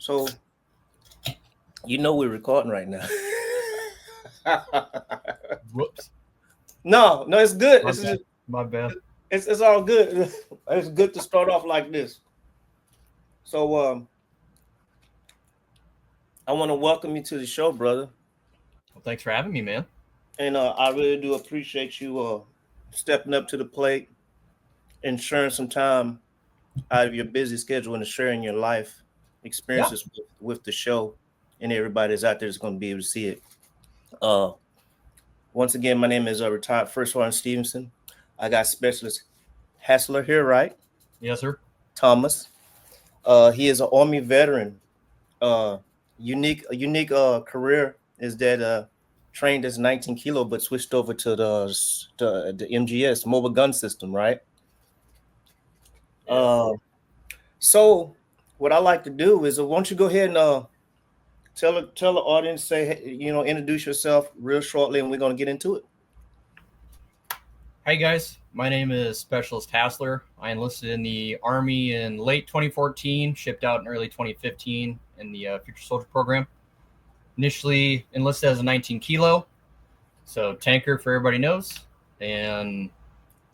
So we're recording right now. Whoops. No, it's good. My bad. It's all good. It's good to start off like this. So I want to welcome you to the show, brother. Well, thanks for having me, man. And I really do appreciate you stepping up to the plate and sharing some time out of your busy schedule and sharing your life experiences with the show and everybody that's out there is going to be able to see it. Once again, my name is retired First Sergeant Stevenson. I got Specialist Hassler here, right? Yes, sir. Thomas. He is an Army veteran. Unique career is that trained as 19 kilo, but switched over to the MGS mobile gun system, right? Yeah. So what I like to do is, why don't you go ahead and tell the audience, say, introduce yourself real shortly, and we're gonna get into it. Hey guys, my name is Specialist Hassler. I enlisted in the Army in late 2014, shipped out in early 2015 in the Future Soldier program. Initially enlisted as a 19 kilo, so tanker for everybody knows, and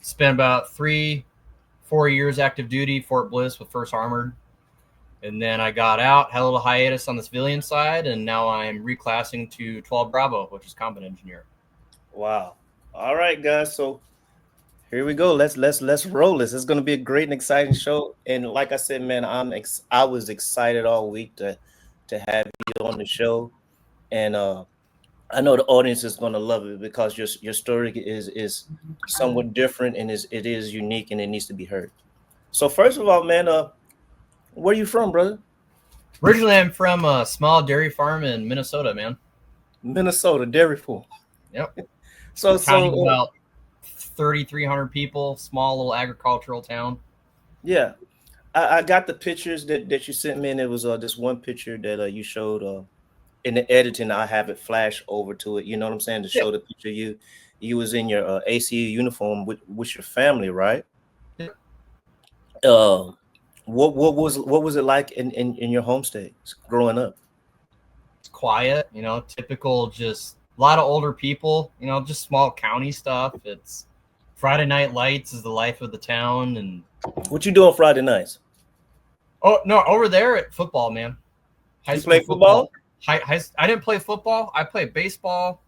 spent about 3-4 years active duty, Fort Bliss with 1st Armored. And then I got out, had a little hiatus on the civilian side, and now I'm reclassing to 12 Bravo, which is combat engineer. Wow. All right, guys. So here we go. Let's roll this. It's going to be a great and exciting show. And like I said, man, I was excited all week to have you on the show. And I know the audience is going to love it because your story is somewhat different and it is unique and it needs to be heard. So first of all, man, where are you from, brother? Originally, I'm from a small dairy farm in Minnesota, man. Minnesota dairy farm. Yep. So about 3,300 people, small little agricultural town. Yeah, I got the pictures that you sent me, and it was this one picture that you showed in the editing. I have it flash over to it. You know what I'm saying? To show the picture you was in your ACU uniform with your family, right? Yeah. What was it like in your home state growing up? It's quiet, typical, just a lot of older people, just small county stuff. It's Friday night lights is the life of the town. And what you do on Friday nights? Oh no, over there at football, man. High school football? I didn't play football. I played baseball.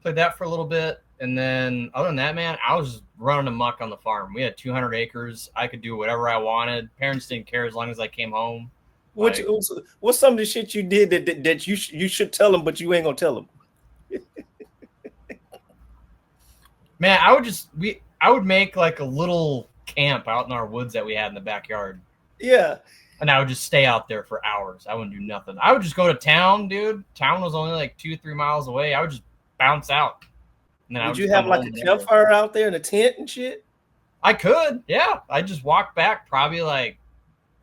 Played that for a little bit. And then other than that, man, I was just running amok on the farm. We had 200 acres. I could do whatever I wanted. Parents didn't care as long as I came home. What's some of the shit you did that you should tell them, but you ain't gonna tell them? Man, I would make like a little camp out in our woods that we had in the backyard. Yeah. And I would just stay out there for hours. I wouldn't do nothing. I would just go to town, dude. Town was only like 2-3 miles away. I would just bounce out. And then would you have like a campfire out there in a tent and shit? I could, yeah. I just walk back probably like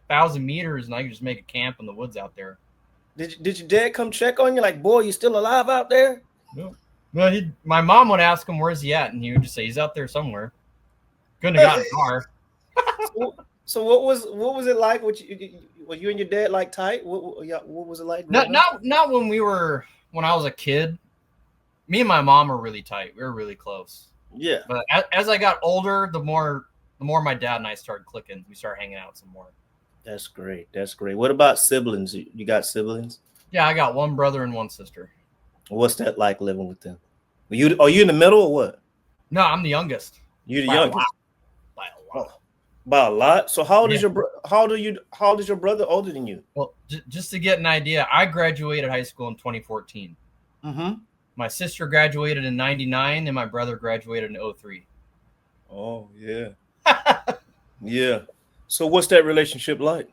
1,000 meters, and I could just make a camp in the woods out there. Did your dad come check on you? Like, boy, you still alive out there? No. Well, my mom would ask him, "Where's he at?" And he would just say, "He's out there somewhere." Couldn't have gotten far. So what was it like? Were you and your dad like tight? What was it like? Not when I was a kid. Me and my mom were really tight. We were really close. Yeah. But as I got older, the more my dad and I started clicking. We started hanging out some more. That's great. What about siblings? You got siblings? Yeah, I got one brother and one sister. What's that like living with them? Are you in the middle or what? No, I'm the youngest. You're the youngest. By a lot. By a lot. So how old is your brother older than you? Well, just to get an idea, I graduated high school in 2014. Mm-hmm. My sister graduated in 99 and my brother graduated in 2003. Oh, yeah. Yeah. So what's that relationship like?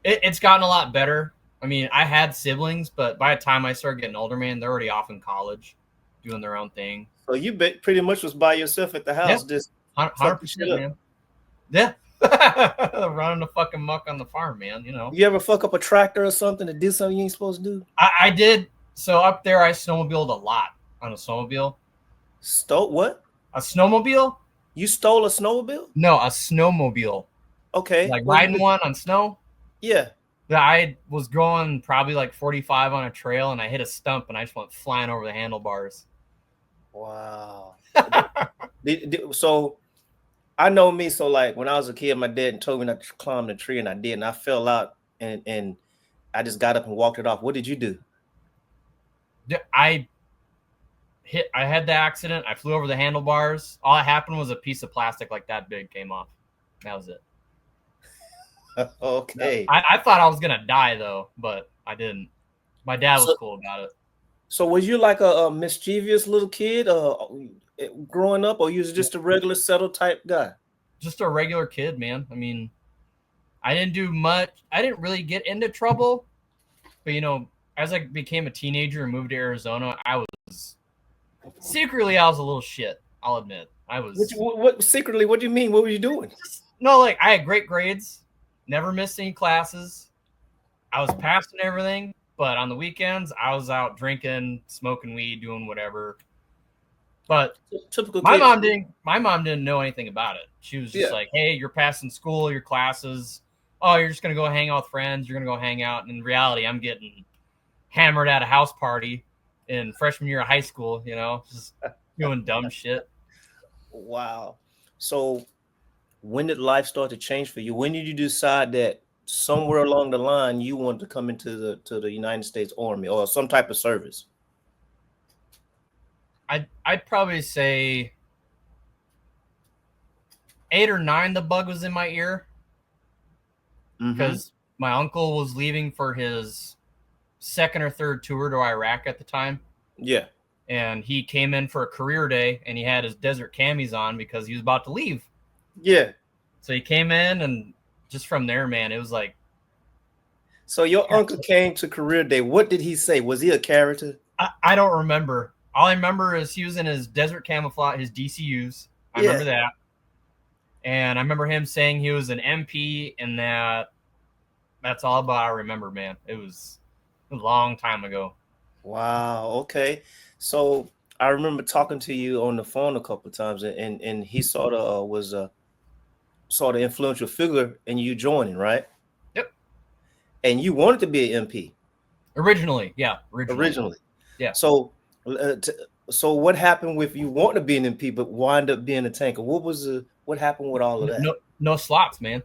It's gotten a lot better. I mean, I had siblings, but by the time I started getting older, man, they're already off in college doing their own thing. So you pretty much was by yourself at the house. Yeah. Just 100%, man. Yeah. Running the fucking muck on the farm, man, You ever fuck up a tractor or something to do something you ain't supposed to do? I did. So up there, I snowmobiled a lot on a snowmobile. Stole what? A snowmobile? You stole a snowmobile? No, a snowmobile. Okay. Like riding one on snow? Yeah. I was going probably like 45 on a trail, and I hit a stump, and I just went flying over the handlebars. Wow. So I know me. So like when I was a kid, my dad told me not to climb the tree, and I did, and I fell out, and I just got up and walked it off. What did you do? I had the accident. I flew over the handlebars. All that happened was a piece of plastic like that big came off. That was it. Okay. I thought I was gonna die though, but I didn't. My dad was cool about it. So was you like a mischievous little kid growing up, or you was just a regular settled type guy? Just a regular kid, man. I mean, I didn't do much. I didn't really get into trouble, but as I became a teenager and moved to Arizona, I was a little shit. I'll admit, I was. What secretly? What do you mean? What were you doing? No, like I had great grades, never missed any classes. I was passing everything, but on the weekends I was out drinking, smoking weed, doing whatever. But Typical my kid. mom didn't know anything about it. She was just like, "Hey, you're passing school, your classes. Oh, you're just gonna go hang out with friends. You're gonna go hang out." And in reality, I'm getting hammered at a house party in freshman year of high school. Just doing dumb shit. Wow. So when did life start to change for you? When did you decide that somewhere along the line you wanted to come into the United States Army or some type of service? I'd probably say 8 or 9. The bug was in my ear because my uncle was leaving for his second or third tour to Iraq at the time. Yeah. And he came in for a career day, and he had his desert camis on because he was about to leave. Yeah. So he came in, and just from there, man, it was like. So your uncle came to career day. What did he say? Was he a character? I don't remember. All I remember is he was in his desert camouflage, his DCUs. I remember that. And I remember him saying he was an MP, and that's all about I remember, man. It was a long time ago. Wow. Okay. So I remember talking to you on the phone a couple of times, and he sort of was a sort of influential figure in you joining, right? Yep. And you wanted to be an MP originally, yeah. Originally, yeah. So what happened with you wanting to be an MP but wind up being a tanker? What happened with all of that? No slots, man.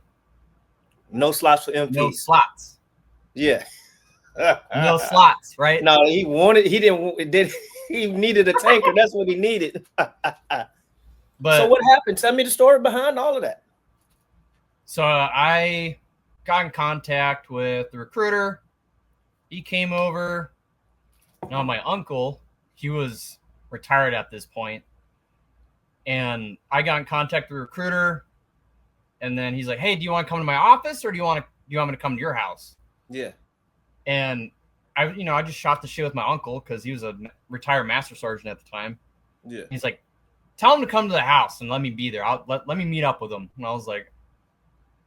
No slots for MPs. No slots. Yeah. No slots, right? No, he needed a tanker. That's what he needed. But so what happened? Tell me the story behind all of that. So I got in contact with the recruiter. He came over. Now my uncle, he was retired at this point, and I got in contact with the recruiter, and then he's like, "Hey, do you want to come to my office, or do you want me to come to your house?" Yeah. And I just shot the shit with my uncle because he was a retired master sergeant at the time. Yeah. He's like, "Tell him to come to the house and let me be there. Let me meet up with him." And I was like,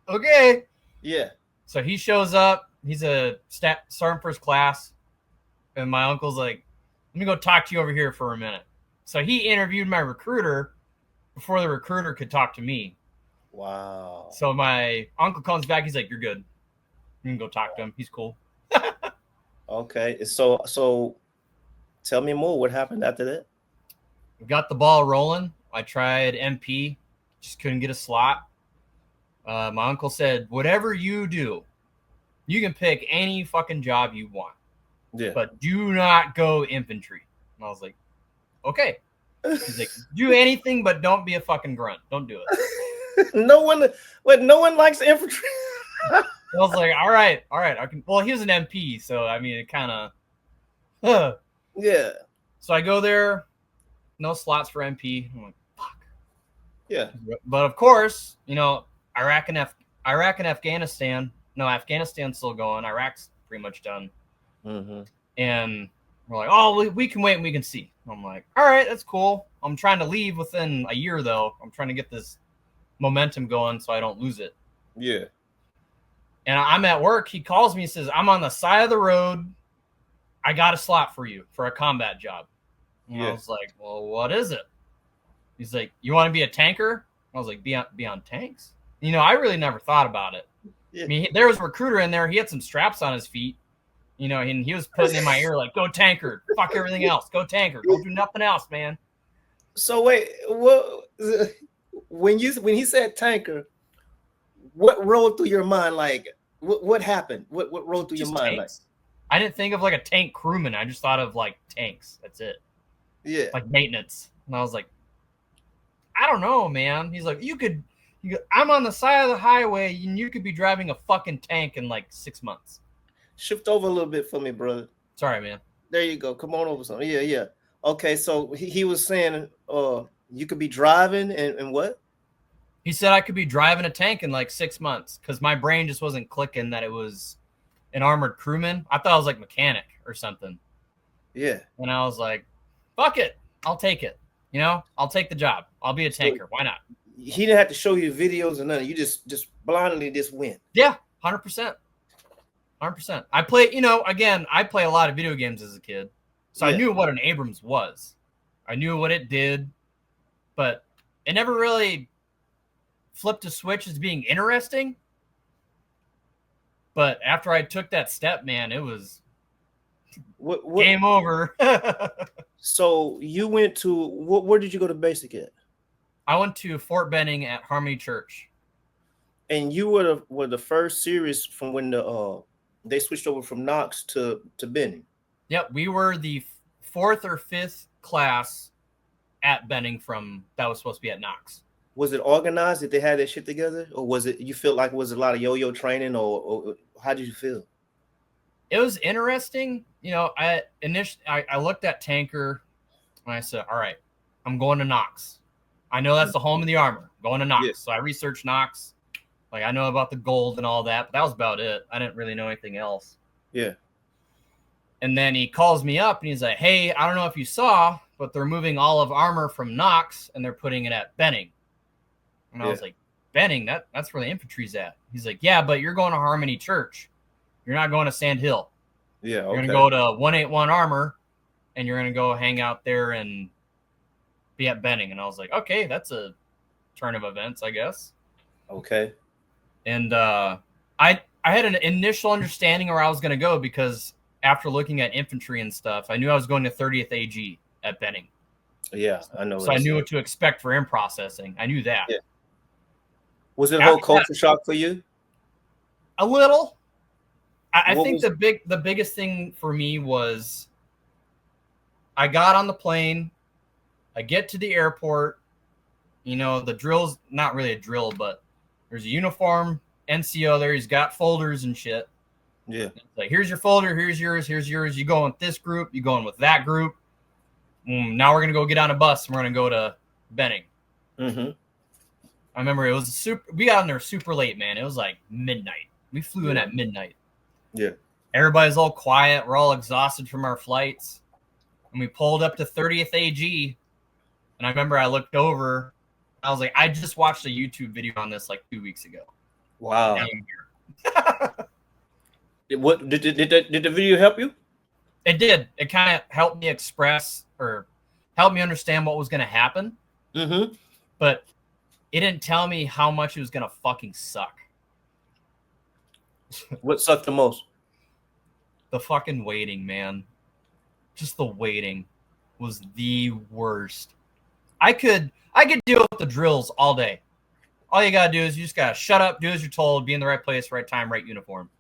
"Okay." Yeah. So he shows up. He's a sergeant first class, and my uncle's like, "Let me go talk to you over here for a minute." So he interviewed my recruiter before the recruiter could talk to me. Wow. So my uncle comes back. He's like, "You're good. You can go talk to him. He's cool." Okay. So tell me more. What happened after that? We got the ball rolling. I tried MP, just couldn't get a slot. My uncle said, "Whatever you do, you can pick any fucking job you want. Yeah. But do not go infantry." And I was like, "Okay." He's like, "Do anything, but don't be a fucking grunt. Don't do it." No one likes infantry. I was like, all right. I can. Well, he was an MP, so I mean, it kind of. Yeah. So I go there, no slots for MP. I'm like, fuck. Yeah. But of course, Iraq and Afghanistan. No, Afghanistan's still going. Iraq's pretty much done. Mm-hmm. And we're like, oh, we can wait and we can see. I'm like, all right, that's cool. I'm trying to leave within a year, though. I'm trying to get this momentum going so I don't lose it. Yeah. And I'm at work. He calls me and says, "I'm on the side of the road. I got a slot for you for a combat job." And I was like, "Well, what is it?" He's like, "You want to be a tanker?" I was like, be on tanks? I really never thought about it. Yeah. I mean, there was a recruiter in there. He had some straps on his feet, and he was putting in my ear like, "Go tanker, fuck everything else. Go tanker. Don't do nothing else, man." So wait, what? When he said tanker, what rolled through your mind? Like, what happened? What rolled through your Just mind? Like, tanks. I didn't think of like a tank crewman. I just thought of like tanks. That's it. yeah. Like maintenance. And I was like, I don't know, man. He's like, I'm on the side of the highway and you could be driving a fucking tank in like 6 months. Shift over a little bit for me, brother. Sorry, man. There you go. Come on over some. Yeah, yeah. Okay, so he was saying you could be driving and what? He said I could be driving a tank in like 6 months because my brain just wasn't clicking that it was an armored crewman. I thought it was like mechanic or something. Yeah. And I was like, fuck it. I'll take it. I'll take the job. I'll be a tanker. Why not? He didn't have to show you videos or nothing. You just blindly just went. Yeah, 100%. 100%. I play, again, I play a lot of video games as a kid. So I knew what an Abrams was. I knew what it did, but it never really flipped a switch as being interesting. But after I took that step, man, it was game over. So you went to where did you go to basic at? I went to Fort Benning at Harmony Church. And you were the first series from when they switched over from Knox to Benning. Yep, we were the 4th or 5th class at Benning that was supposed to be at Knox. Was it organized? Did they have that shit together, or was it you feel like it was a lot of yo-yo training, or how did you feel? It was interesting. I looked at tanker and I said, all right, I'm going to Knox. I know that's the home of the armor. I'm going to Knox. Yeah. So I researched Knox. Like, I know about the gold and all that, but that was about it. I didn't really know anything else. Yeah. And then he calls me up and he's like, hey, I don't know if you saw, but they're moving all of armor from Knox and they're putting it at Benning. And I was like, Benning? That's where the infantry's at. He's like, yeah, but you're going to Harmony Church. You're not going to Sand Hill. Yeah, okay. You're going to go to 181 Armor, and you're going to go hang out there and be at Benning. And I was like, okay, that's a turn of events, I guess. Okay. And I had an initial understanding where I was going to go because after looking at infantry and stuff, I knew I was going to 30th AG at Benning. Yeah, I know. So I knew what to expect for in-processing. I knew that. Yeah. Was it a whole culture shock for you? A little. I think the biggest thing for me was I got on the plane, I get to the airport, the drill's not really a drill, but there's a uniform NCO there. He's got folders and shit. Yeah. It's like, here's your folder, here's yours. You going with this group, you going with that group. Now we're going to go get on a bus and we're going to go to Benning. Mm-hmm. I remember it was we got on there super late, man. It was like midnight. We flew in at midnight. Yeah. Everybody's all quiet. We're all exhausted from our flights. And we pulled up to 30th AG. And I remember I looked over. I was like, I just watched a YouTube video on this like 2 weeks ago. Wow. What did the video help you? It did. It kind of helped me express or helped me understand what was going to happen. Mm-hmm. But it didn't tell me how much it was going to fucking suck. What sucked the most? The fucking waiting, man. Just the waiting was the worst. I could deal with the drills all day. All you gotta do is you just gotta shut up, do as you're told, be in the right place, right time, right uniform.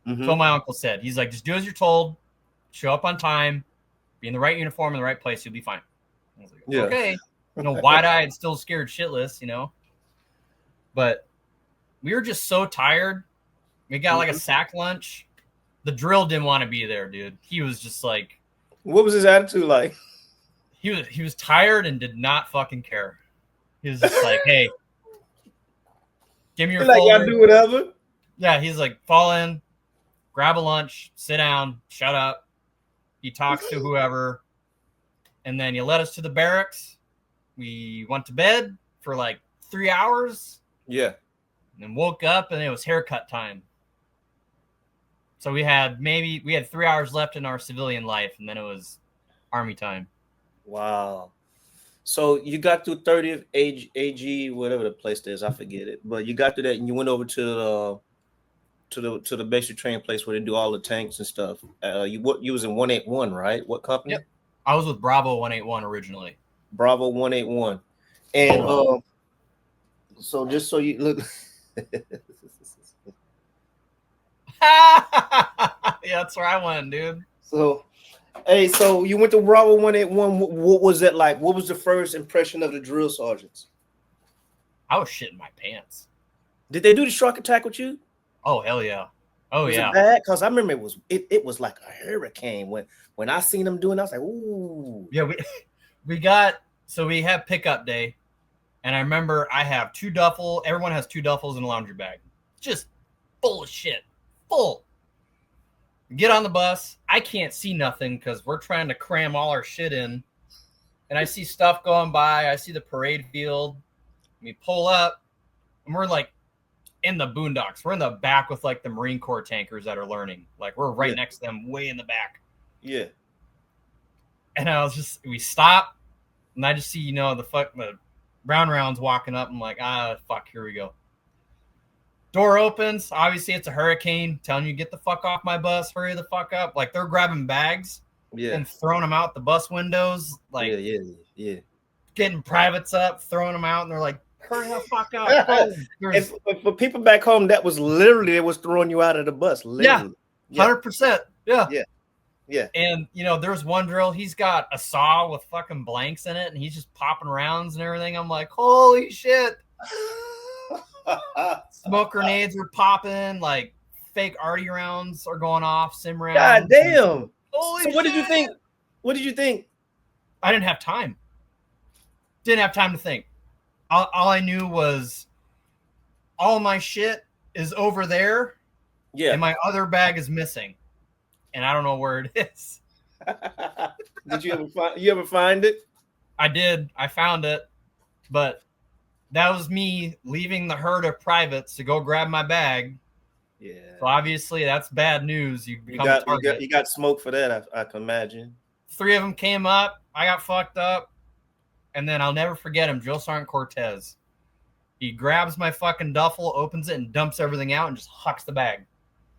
Mm-hmm. That's what my uncle said. He's like, just do as you're told, show up on time, be in the right uniform in the right place, you'll be fine. I was like, okay. Wide-eyed, still scared shitless, But we were just so tired. We got like a sack lunch. The drill didn't want to be there, dude. He was just like, what was his attitude like? He was tired and did not fucking care. He was just like, hey, give me your folder. Like, I do whatever. Yeah, he's like, fall in, grab a lunch, sit down, shut up. He talks to whoever, and then you led us to the barracks. We went to bed for like 3 hours. Yeah. And then woke up, and it was haircut time. So we had 3 hours left in our civilian life, and then it was Army time. Wow. So you got through 30th AG, whatever the place is, I forget it. But you got to that, and you went over to to the basic training place where they do all the tanks and stuff. You was in 181, right? What company? Yep. I was with Bravo 181 originally. Bravo 181. And so just so you look. Yeah, that's where I went, dude. So, hey, so you went to Bravo 181. What was that like? What was the first impression of the drill sergeants? I was shitting my pants. Did they do the shark attack with you? Oh hell yeah! Oh was yeah. It bad? Because I remember it was like a hurricane when I seen them doing. I was like, ooh. Yeah, we have pickup day, and I remember I have two duffel. Everyone has two duffels and a laundry bag, just full of shit, full. Get on the bus. I can't see nothing because we're trying to cram all our shit in, and I see stuff going by. I see the parade field. We pull up, and we're like in the boondocks. We're in the back with like the Marine Corps tankers that are learning. Like we're right next to them, way in the back. Yeah. And we stop, and I just see, the rounds walking up. I'm like, fuck, here we go. Door opens. Obviously, it's a hurricane telling you, get the fuck off my bus. Hurry the fuck up. Like, they're grabbing bags and throwing them out the bus windows. Like, yeah. Getting privates up, throwing them out, and they're like, hurry the fuck up. And for people back home, that was literally, it was throwing you out of the bus. Literally. Yeah, 100%. Yeah. Yeah. And, there's one drill. He's got a saw with fucking blanks in it, and he's just popping rounds and everything. I'm like, holy shit. Smoke grenades are popping, like fake arty rounds are going off, sim rounds. God damn. Holy so what shit. did you think? What did you think? I didn't have time. Didn't have time to think. All I knew was all my shit is over there. Yeah. And my other bag is missing. And I don't know where it is. Did you ever find it? I did. I found it. But that was me leaving the herd of privates to go grab my bag. Yeah. So obviously that's bad news. You got smoke for that, I can imagine. 3 of them came up. I got fucked up. And then I'll never forget him, Drill Sergeant Cortez. He grabs my fucking duffel, opens it, and dumps everything out and just hucks the bag.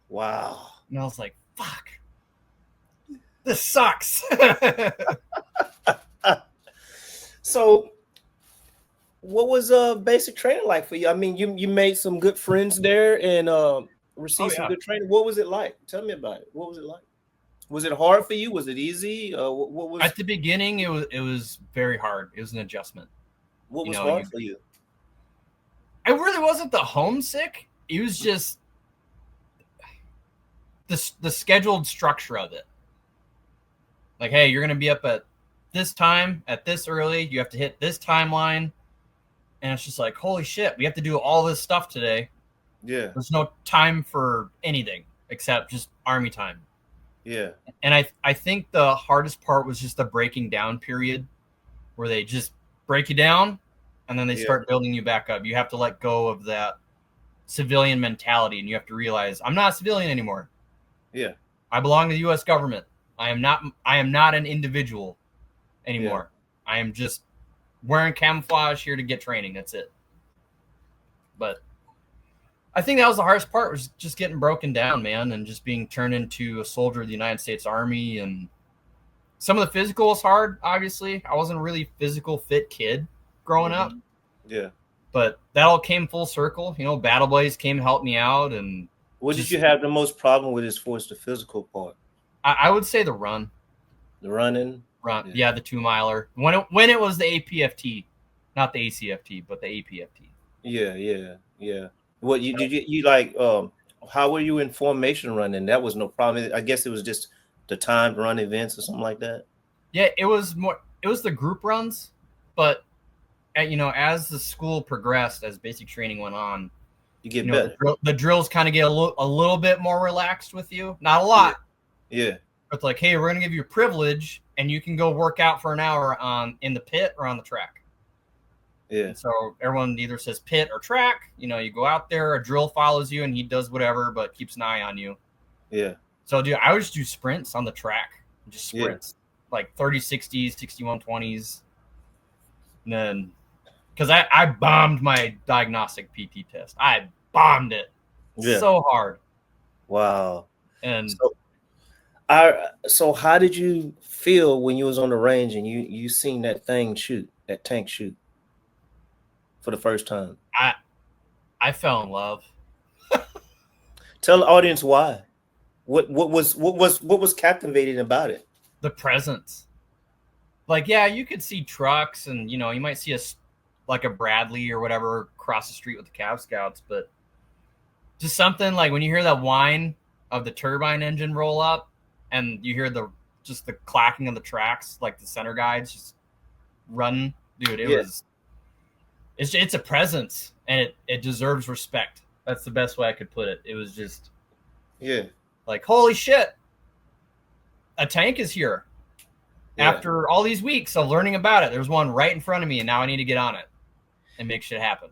Wow. And I was like, fuck. This sucks. So what was basic training like for you? I mean, you made some good friends there and received some good training. What was it like? Tell me about it. What was it like? Was it hard for you? Was it easy? What was at the beginning? It was very hard. It was an adjustment. What was hard for you? I really wasn't the homesick. It was just the scheduled structure of it. Like, hey, you're gonna be up at this time, at this early. You have to hit this timeline. And it's just like, holy shit, we have to do all this stuff today. Yeah. There's no time for anything except just Army time. Yeah. And I think the hardest part was just the breaking down period where they just break you down and then they start building you back up. You have to let go of that civilian mentality and you have to realize I'm not a civilian anymore. Yeah. I belong to the U.S. government. I am not an individual anymore. Yeah. I am just wearing camouflage here to get training. That's it. But I think that was the hardest part, was just getting broken down, man, and just being turned into a soldier of the United States Army. And some of the physical was hard, obviously. I wasn't a really physical fit kid growing up. Yeah. But that all came full circle. Battle Blaze came to help me out. And what did you have the most problem with as far as the physical part? I would say the run. The running? Yeah, the 2-miler. When it was the APFT, not the ACFT, but the APFT. Yeah. What you like? How were you in formation running? That was no problem. I guess it was just the timed run events or something like that. Yeah, it was the group runs, but as the school progressed, as basic training went on, you get better. The drills kind of get a little bit more relaxed with you. Not a lot. Yeah. It's like, hey, we're gonna give you a privilege, and you can go work out for an hour in the pit or on the track. Yeah. And so everyone either says pit or track. You go out there, a drill follows you, and he does whatever, but keeps an eye on you. Yeah. So, dude, I would just do sprints on the track, just sprints, like 30, 60s, 61, 20s. And then, because I bombed my diagnostic PT test. I bombed it so hard. Wow. And So so how did you feel when you was on the range and you seen that thing shoot, that tank shoot for the first time? I I fell in love. Tell the audience why. What was captivating about it? The presence. Like, yeah, you could see trucks and, you might see like a Bradley or whatever cross the street with the Cav Scouts, but just something like when you hear that whine of the turbine engine roll up and you hear just the clacking of the tracks, like the center guides just running, dude, Yeah. it's a presence, and it deserves respect. That's the best way I could put it. It was just Yeah. like, holy shit, a tank is here. Yeah. After all these weeks of learning about it, there's one right in front of me, and now I need to get on it and make shit happen.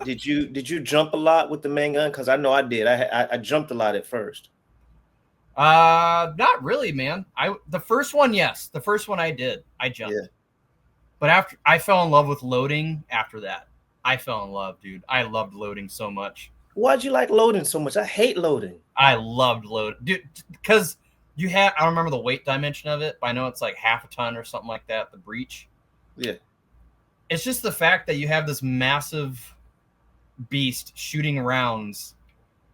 Did you jump a lot with the main gun? Because I know I did. I jumped a lot at first. Not really, man. The first one, yes. The first one I did. I jumped. Yeah. But after I fell in love with loading after that. I fell in love, dude. I loved loading so much. Why'd you like loading so much? I hate loading. I loved loading, dude, because I don't remember the weight dimension of it, but I know it's like half a ton or something like that, the breech. Yeah. It's just the fact that you have this massive beast shooting rounds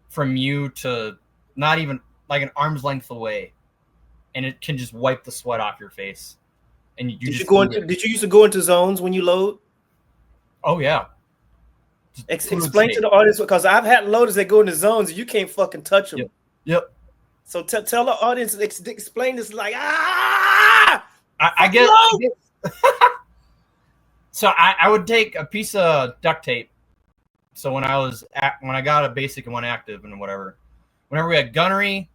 from you to not even like an arm's length away, and it can just wipe the sweat off your face. And Did you used to go into zones when you load? Oh yeah. Explain to the audience, because I've had loaders that go into zones and you can't fucking touch them. Yep. So tell the audience, explain this like I guess. So I would take a piece of duct tape. So when I got a basic and one active and whatever, whenever we had gunnery,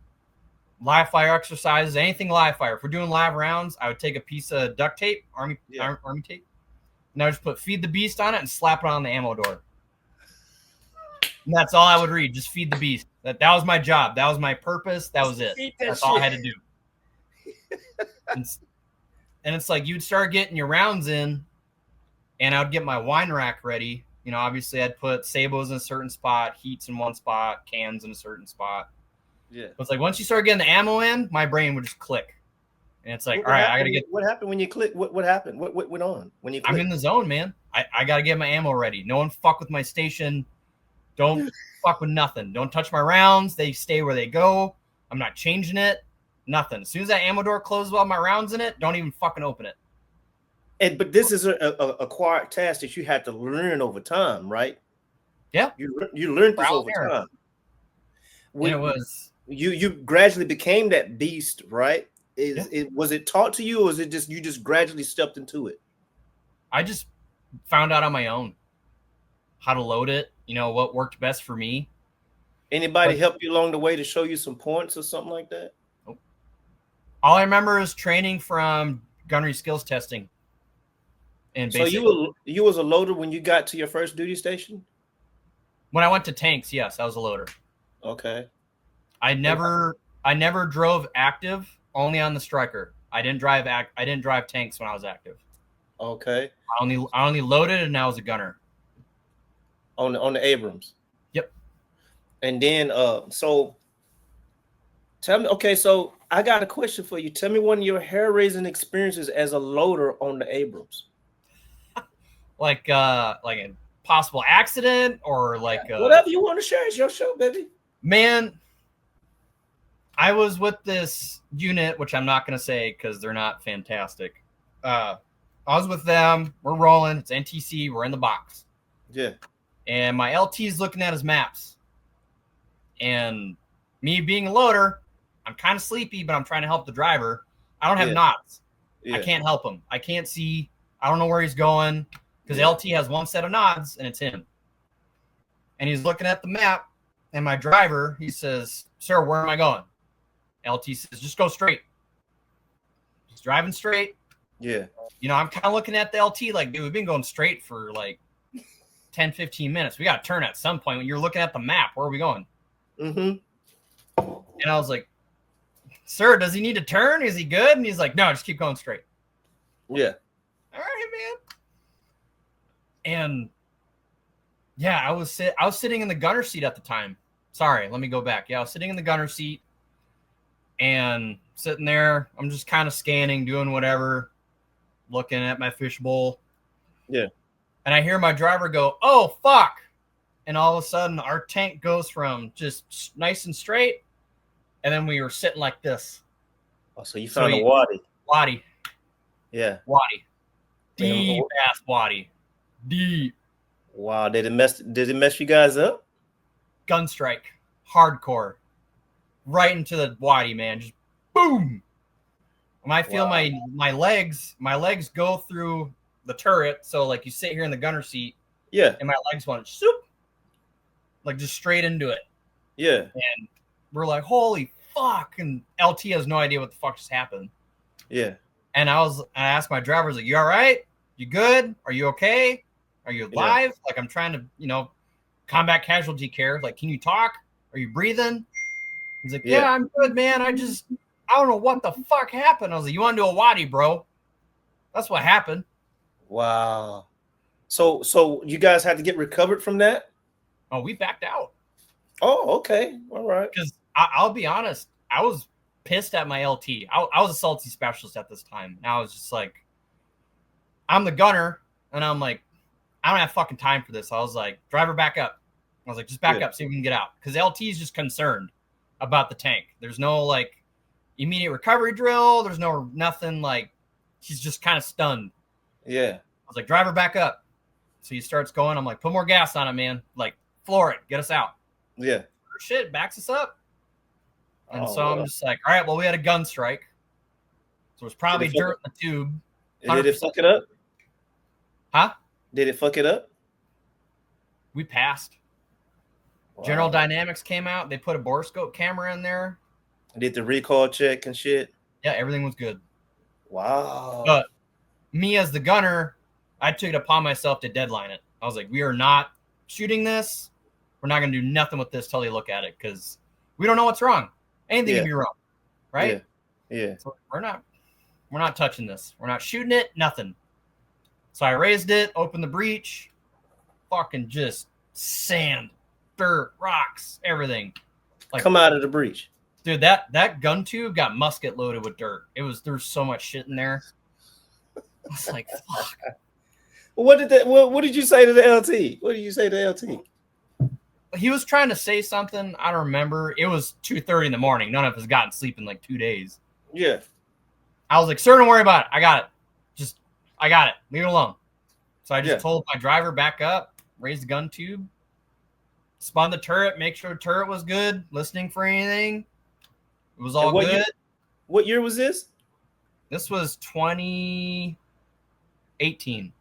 live fire exercises, anything live fire, if we're doing live rounds, I would take a piece of duct tape, army tape, and I would just put feed the beast on it and slap it on the ammo door. And that's all I would read. Just feed the beast. That was my job. That was my purpose. That was it. That's all I had to do. And it's like you'd start getting your rounds in, and I would get my wine rack ready. Obviously I'd put sabos in a certain spot, heats in one spot, cans in a certain spot. Yeah. But it's like once you start getting the ammo in, my brain would just click. And it's like, all right, I got to get. What happened when you click? What happened? What went on when you click? I'm in the zone, man. I got to get my ammo ready. No one fuck with my station. Don't fuck with nothing. Don't touch my rounds. They stay where they go. I'm not changing it. Nothing. As soon as that ammo door closes while my round's in it, don't even fucking open it. But this is a acquired task that you had to learn over time, right? Yeah. You learned this over time. It was. You gradually became that beast, right? Was it taught to you, or was it just you just gradually stepped into it? I just found out on my own how to load it. What worked best for me. Anybody help you along the way to show you some points or something like that? Nope. All I remember is training from gunnery skills testing. And so you was a loader when you got to your first duty station? When I went to tanks, yes, I was a loader. Okay. I never drove active, only on the striker. I didn't drive tanks when I was active. Okay. I only loaded, and I was a gunner. On the Abrams. Yep. And then so tell me, okay, so I got a question for you. Tell me one of your hair-raising experiences as a loader on the Abrams. Like a possible accident, or like whatever you want to share. It's your show, baby. Man, I was with this unit, which I'm not going to say because they're not fantastic. I was with them. We're rolling. It's NTC. We're in the box. Yeah. And my LT is looking at his maps. And me being a loader, I'm kind of sleepy, but I'm trying to help the driver. I don't have knots. Yeah. I can't help him. I can't see. I don't know where he's going because LT has one set of nods, and it's him. And he's looking at the map, and my driver, he says, "Sir, where am I going?" LT says, "Just go straight." He's driving straight. Yeah. I'm kind of looking at the LT like, dude, we've been going straight for like 10, 15 minutes. We got to turn at some point. When you're looking at the map, where are we going? Mm-hmm. And I was like, "Sir, does he need to turn? Is he good?" And he's like, "No, just keep going straight." Yeah. All right, man. And yeah, I was sitting in the gunner seat at the time, sorry, let me go back. Yeah, I was sitting in the gunner seat and sitting there. I'm just kind of scanning, doing whatever, looking at my fishbowl. Yeah. And I hear my driver go, "Oh, fuck." And all of a sudden, our tank goes from just nice and straight, and then we were sitting like this. Oh, so you found a waddy. Waddy. Yeah. Waddy. Deep ass waddy. Deep. Wow. Did it mess you guys up? Gun strike. Hardcore. Right into the waddy, man. Just boom. And I feel my legs go through the turret. So like you sit here in the gunner seat. Yeah. And my legs went soup. Like just straight into it. Yeah. And we're like, holy fuck. And LT has no idea what the fuck just happened. Yeah. And I asked my driver, I was like, you all right? You good? Are you okay? Are you alive? Yeah. Like I'm trying to, combat casualty care. Like, can you talk? Are you breathing? He's like, yeah, I'm good, man. I don't know what the fuck happened. I was like, you want to do a waddy, bro? That's what happened. Wow. So you guys had to get recovered from that? Oh, we backed out. Oh, okay. All right. Because I'll be honest, I was pissed at my LT. I was a salty specialist at this time. And I was just like, I'm the gunner. And I'm like, I don't have fucking time for this. I was like, driver, back up. I was like, just back up, see if we can get out. Because LT is just concerned about the tank. There's no like immediate recovery drill. There's nothing like, he's just kind of stunned. Yeah. I was like, driver, back up. So he starts going. I'm like, put more gas on it, man. Like, floor it. Get us out. Yeah. Shit, backs us up. And I'm just like, all right, well, we had a gun strike. So it was probably dirt in the tube. Did it fuck it up? Huh? Did it fuck it up? We passed. Wow. General Dynamics came out. They put a borescope camera in there. Did the recall check and shit? Yeah, everything was good. Wow. But me as the gunner, I took it upon myself to deadline it. I was like, we are not shooting this. We're not going to do nothing with this till they look at it because we don't know what's wrong. Anything can be wrong, right? Yeah. So we're not touching this. We're not shooting it. Nothing. So I raised it, opened the breech, fucking just sand, dirt, rocks, everything. Like, come out of the breech, dude. That gun tube got musket loaded with dirt. There's so much shit in there. I was like, fuck. What did you say to the LT? What did you say to the LT? He was trying to say something. I don't remember. It was 2:30 in the morning. None of us gotten sleep in like 2 days. Yeah. I was like, sir, don't worry about it. I got it. I got it. Leave it alone. So I just told my driver, back up, raise the gun tube, spun the turret, make sure the turret was good, listening for anything. It was all good. What year was this? This was 2018.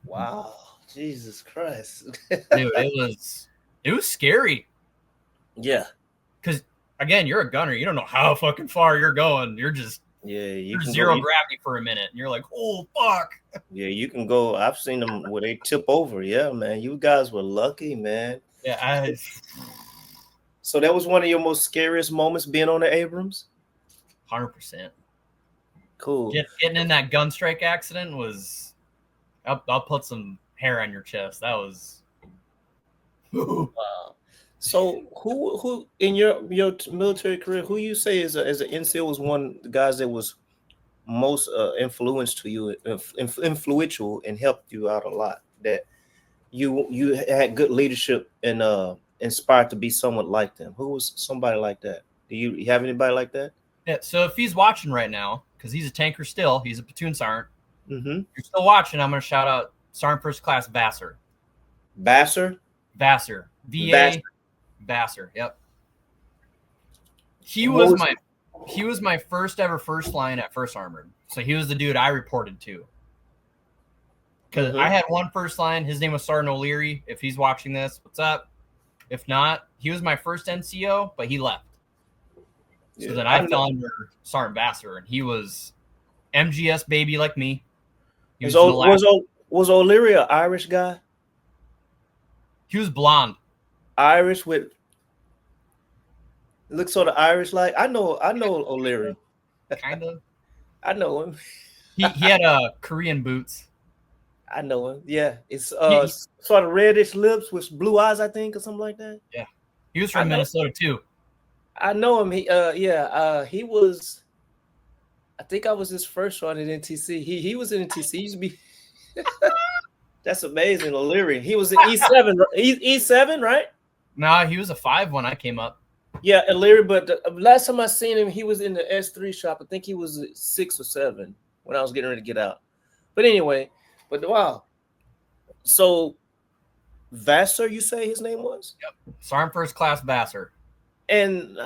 Wow. Jesus Christ. Dude, it was scary. Yeah. Because, again, you're a gunner. You don't know how fucking far you're going. You're just you're zero gravity for a minute. And you're like, oh, fuck. Yeah, you can go. I've seen them where they tip over. Yeah, man. You guys were lucky, man. Yeah. So that was one of your most scariest moments being on the Abrams? 100%. Cool. Getting in that gun strike accident was, I'll put some hair on your chest. That was. Wow. So who in your military career, who you say as an NCO was one of the guys that was most influential to you, influential and helped you out a lot, that you had good leadership and inspired to be someone like them? Who was somebody like that? Do you have anybody like that? Yeah. So if he's watching right now, because he's a tanker still, he's a platoon sergeant. Mm-hmm. If you're still watching, I'm going to shout out Sergeant First Class Vassar. Vassar? Vassar. VA Vassar. Yep. He was my first ever first line at First Armored. So he was the dude I reported to. Because I had one first line. His name was Sergeant O'Leary. If he's watching this, what's up? If not, he was my first NCO, but he left. So then I fell under Sergeant Vassar, and he was MGS baby like me. Was O'Leary an Irish guy? He was blonde. Irish with looks sort of Irish like. I know O'Leary. Kind of. I know him. He had Korean boots. I know him. Yeah. It's sort of reddish lips with blue eyes, I think, or something like that. Yeah. He was from Minnesota too. I know him. He was. I think I was his first run at NTC. He was in NTC. He used to be. That's amazing, O'Leary. He was in E7. E7, right? Nah, he was a 5 when I came up. Yeah, O'Leary. But the last time I seen him, he was in the S3 shop. I think he was 6 or 7 when I was getting ready to get out. But anyway, wow. So Vassar, you say his name was? Yep. Sergeant First Class Vassar. And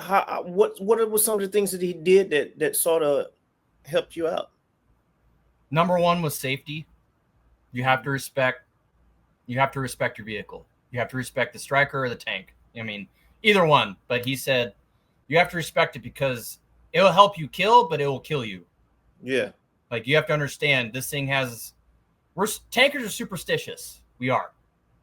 what were some of the things that he did that sort of helped you out? Number one was safety. You have to respect your vehicle. You have to respect the striker or the tank. I mean, either one. But he said you have to respect it because it will help you kill, but it will kill you. Yeah. Like, you have to understand this thing tankers are superstitious. We are.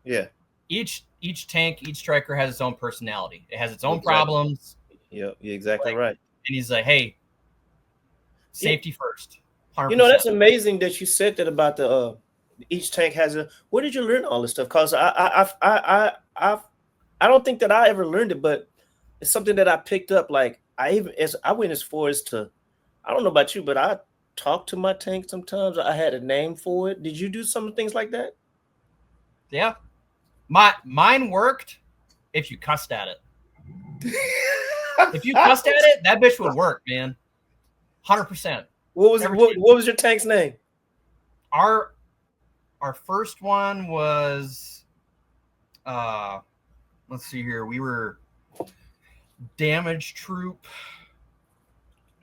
Yeah. Each tank, each striker has its own personality. It has its own problems. Yeah, you're exactly right. And he's like, hey, safety first. 100%. You know, that's amazing that you said that about the each tank has a. Where did you learn all this stuff? Because I don't think that I ever learned it, but it's something that I picked up. Like I went as far as to, I don't know about you, but I talked to my tank sometimes. I had a name for it. Did you do some things like that? Yeah. Mine worked if you cussed at it. If you cussed at it, that bitch would work, man. 100%. What was your tank's name? Our first one was let's see here. We were damage troop.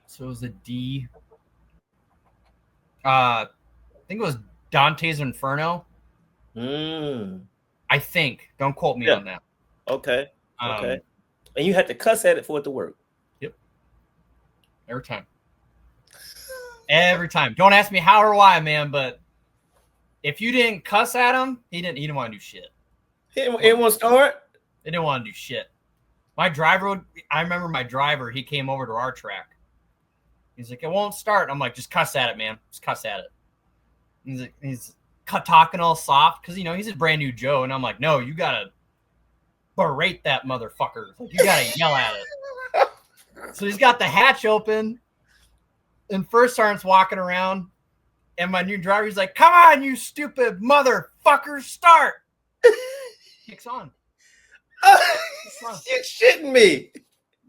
So it was a D. I think it was Dante's Inferno. I think. Don't quote me on that. Okay. Okay. And you had to cuss at it for it to work. Yep. Every time. Every time. Don't ask me how or why, man, but if you didn't cuss at him, he didn't want to do shit. He didn't want to start? He didn't want to do shit. I remember my driver, he came over to our track. He's like, it won't start. I'm like, just cuss at it, man. Just cuss at it. He's talking all soft because, he's a brand new Joe. And I'm like, no, you got to berate that motherfucker. Like, you got to yell at it. So he's got the hatch open. And First Sergeant's walking around. And my new driver, he's like, come on, you stupid motherfucker, start. Kicks on. You're shitting me.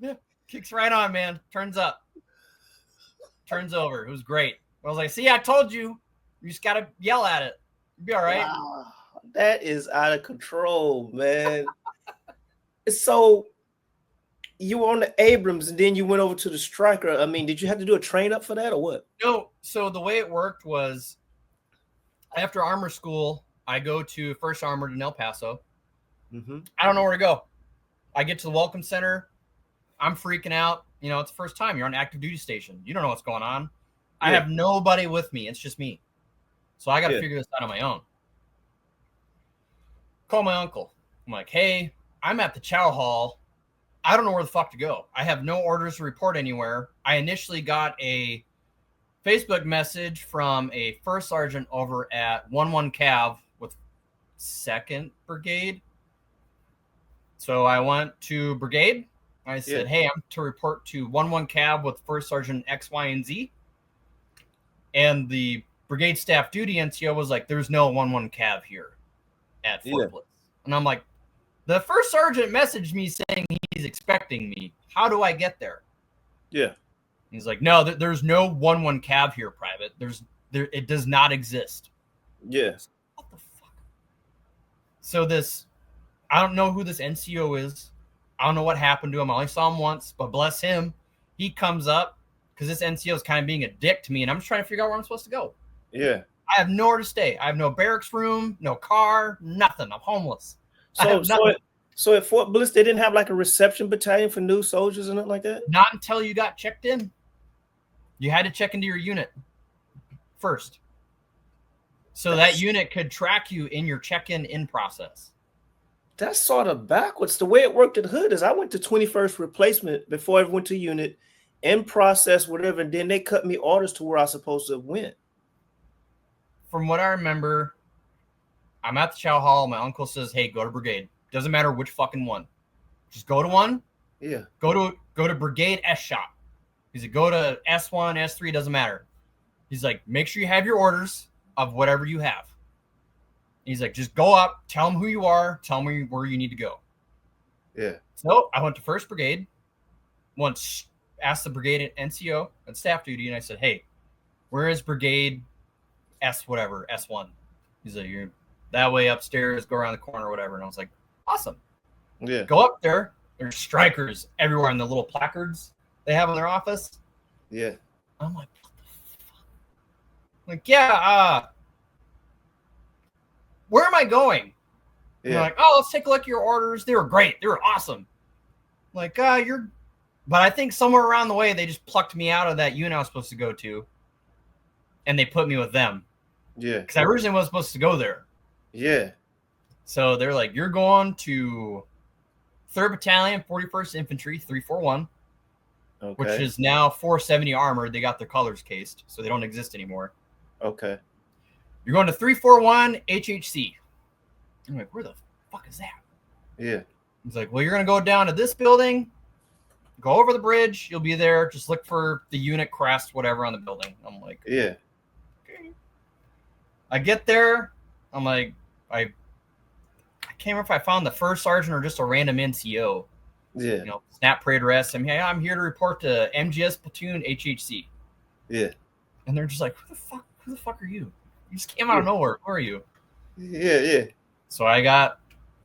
Yeah, kicks right on, man. Turns up. Turns over. It was great. I was like, see, I told you. You just got to yell at it. You'll be all right. Wow. That is out of control, man. So you were on the Abrams and then you went over to the Striker. I mean, did you have to do a train up for that or what? No. So the way it worked was after armor school, I go to First Armored in El Paso. Mm-hmm. I don't know where to go. I get to the Welcome Center. I'm freaking out. It's the first time you're on active duty station. You don't know what's going on. Yeah. I have nobody with me. It's just me. So I got to figure this out on my own. Call my uncle. I'm like, hey, I'm at the chow hall. I don't know where the fuck to go. I have no orders to report anywhere. I initially got a Facebook message from a first sergeant over at 11 Cav with 2nd Brigade. So I went to Brigade. I said, hey, I'm to report to 11 Cav with First Sergeant X, Y, and Z. And the Brigade Staff Duty NCO was like, there's no 11 Cav here at Fort Bliss. And I'm like, the First Sergeant messaged me saying he's expecting me. How do I get there? Yeah. He's like, no, there's no 11 Cav here, Private. It does not exist. Yes. What the fuck? So I don't know who this NCO is. I don't know what happened to him. I only saw him once, but bless him. He comes up because this NCO is kind of being a dick to me, and I'm just trying to figure out where I'm supposed to go. Yeah. I have nowhere to stay. I have no barracks room, no car, nothing. I'm homeless. So at Fort Bliss, they didn't have like a reception battalion for new soldiers or nothing like that? Not until you got checked in. You had to check into your unit first. So that unit could track you in your check-in process. That's sort of backwards. The way it worked at Hood is I went to 21st replacement before I went to unit, in process, whatever, and then they cut me orders to where I was supposed to have went. From what I remember, I'm at the chow hall. My uncle says, hey, go to Brigade. Doesn't matter which fucking one. Just go to one. Yeah. Go to brigade S shop. He's like, go to S1, S3, doesn't matter. He's like, make sure you have your orders of whatever you have. He's like, just go up, tell them who you are, tell them where you need to go. Yeah. So I went to 1st Brigade, once asked the brigade NCO at staff duty, and I said, hey, where is Brigade S whatever, S1? He's like, you're that way upstairs, go around the corner or whatever. And I was like, awesome. Yeah. Go up there. There's strikers everywhere in the little placards they have in their office. Yeah. I'm like, what the fuck? Like, yeah, where am I going? Yeah. They're like, oh, let's take a look at your orders. They were great. They were awesome. I'm like, but I think somewhere around the way, they just plucked me out of that unit I was supposed to go to, and they put me with them. Yeah. Because I originally wasn't supposed to go there. Yeah. So they're like, you're going to 3rd Battalion, 41st Infantry, 341, which is now 470 Armored. They got their colors cased, so they don't exist anymore. Okay. You're going to 341 HHC. I'm like, where the fuck is that? Yeah. He's like, well, you're going to go down to this building, go over the bridge. You'll be there. Just look for the unit crest, whatever, on the building. I'm like, yeah. Okay. I get there. I'm like, I can't remember if I found the first sergeant or just a random NCO. Yeah. You know, snap parade arrest. I'm here to report to MGS platoon HHC. Yeah. And they're just like, who the fuck are you? You just came out of nowhere. Who are you? Yeah, yeah. So I got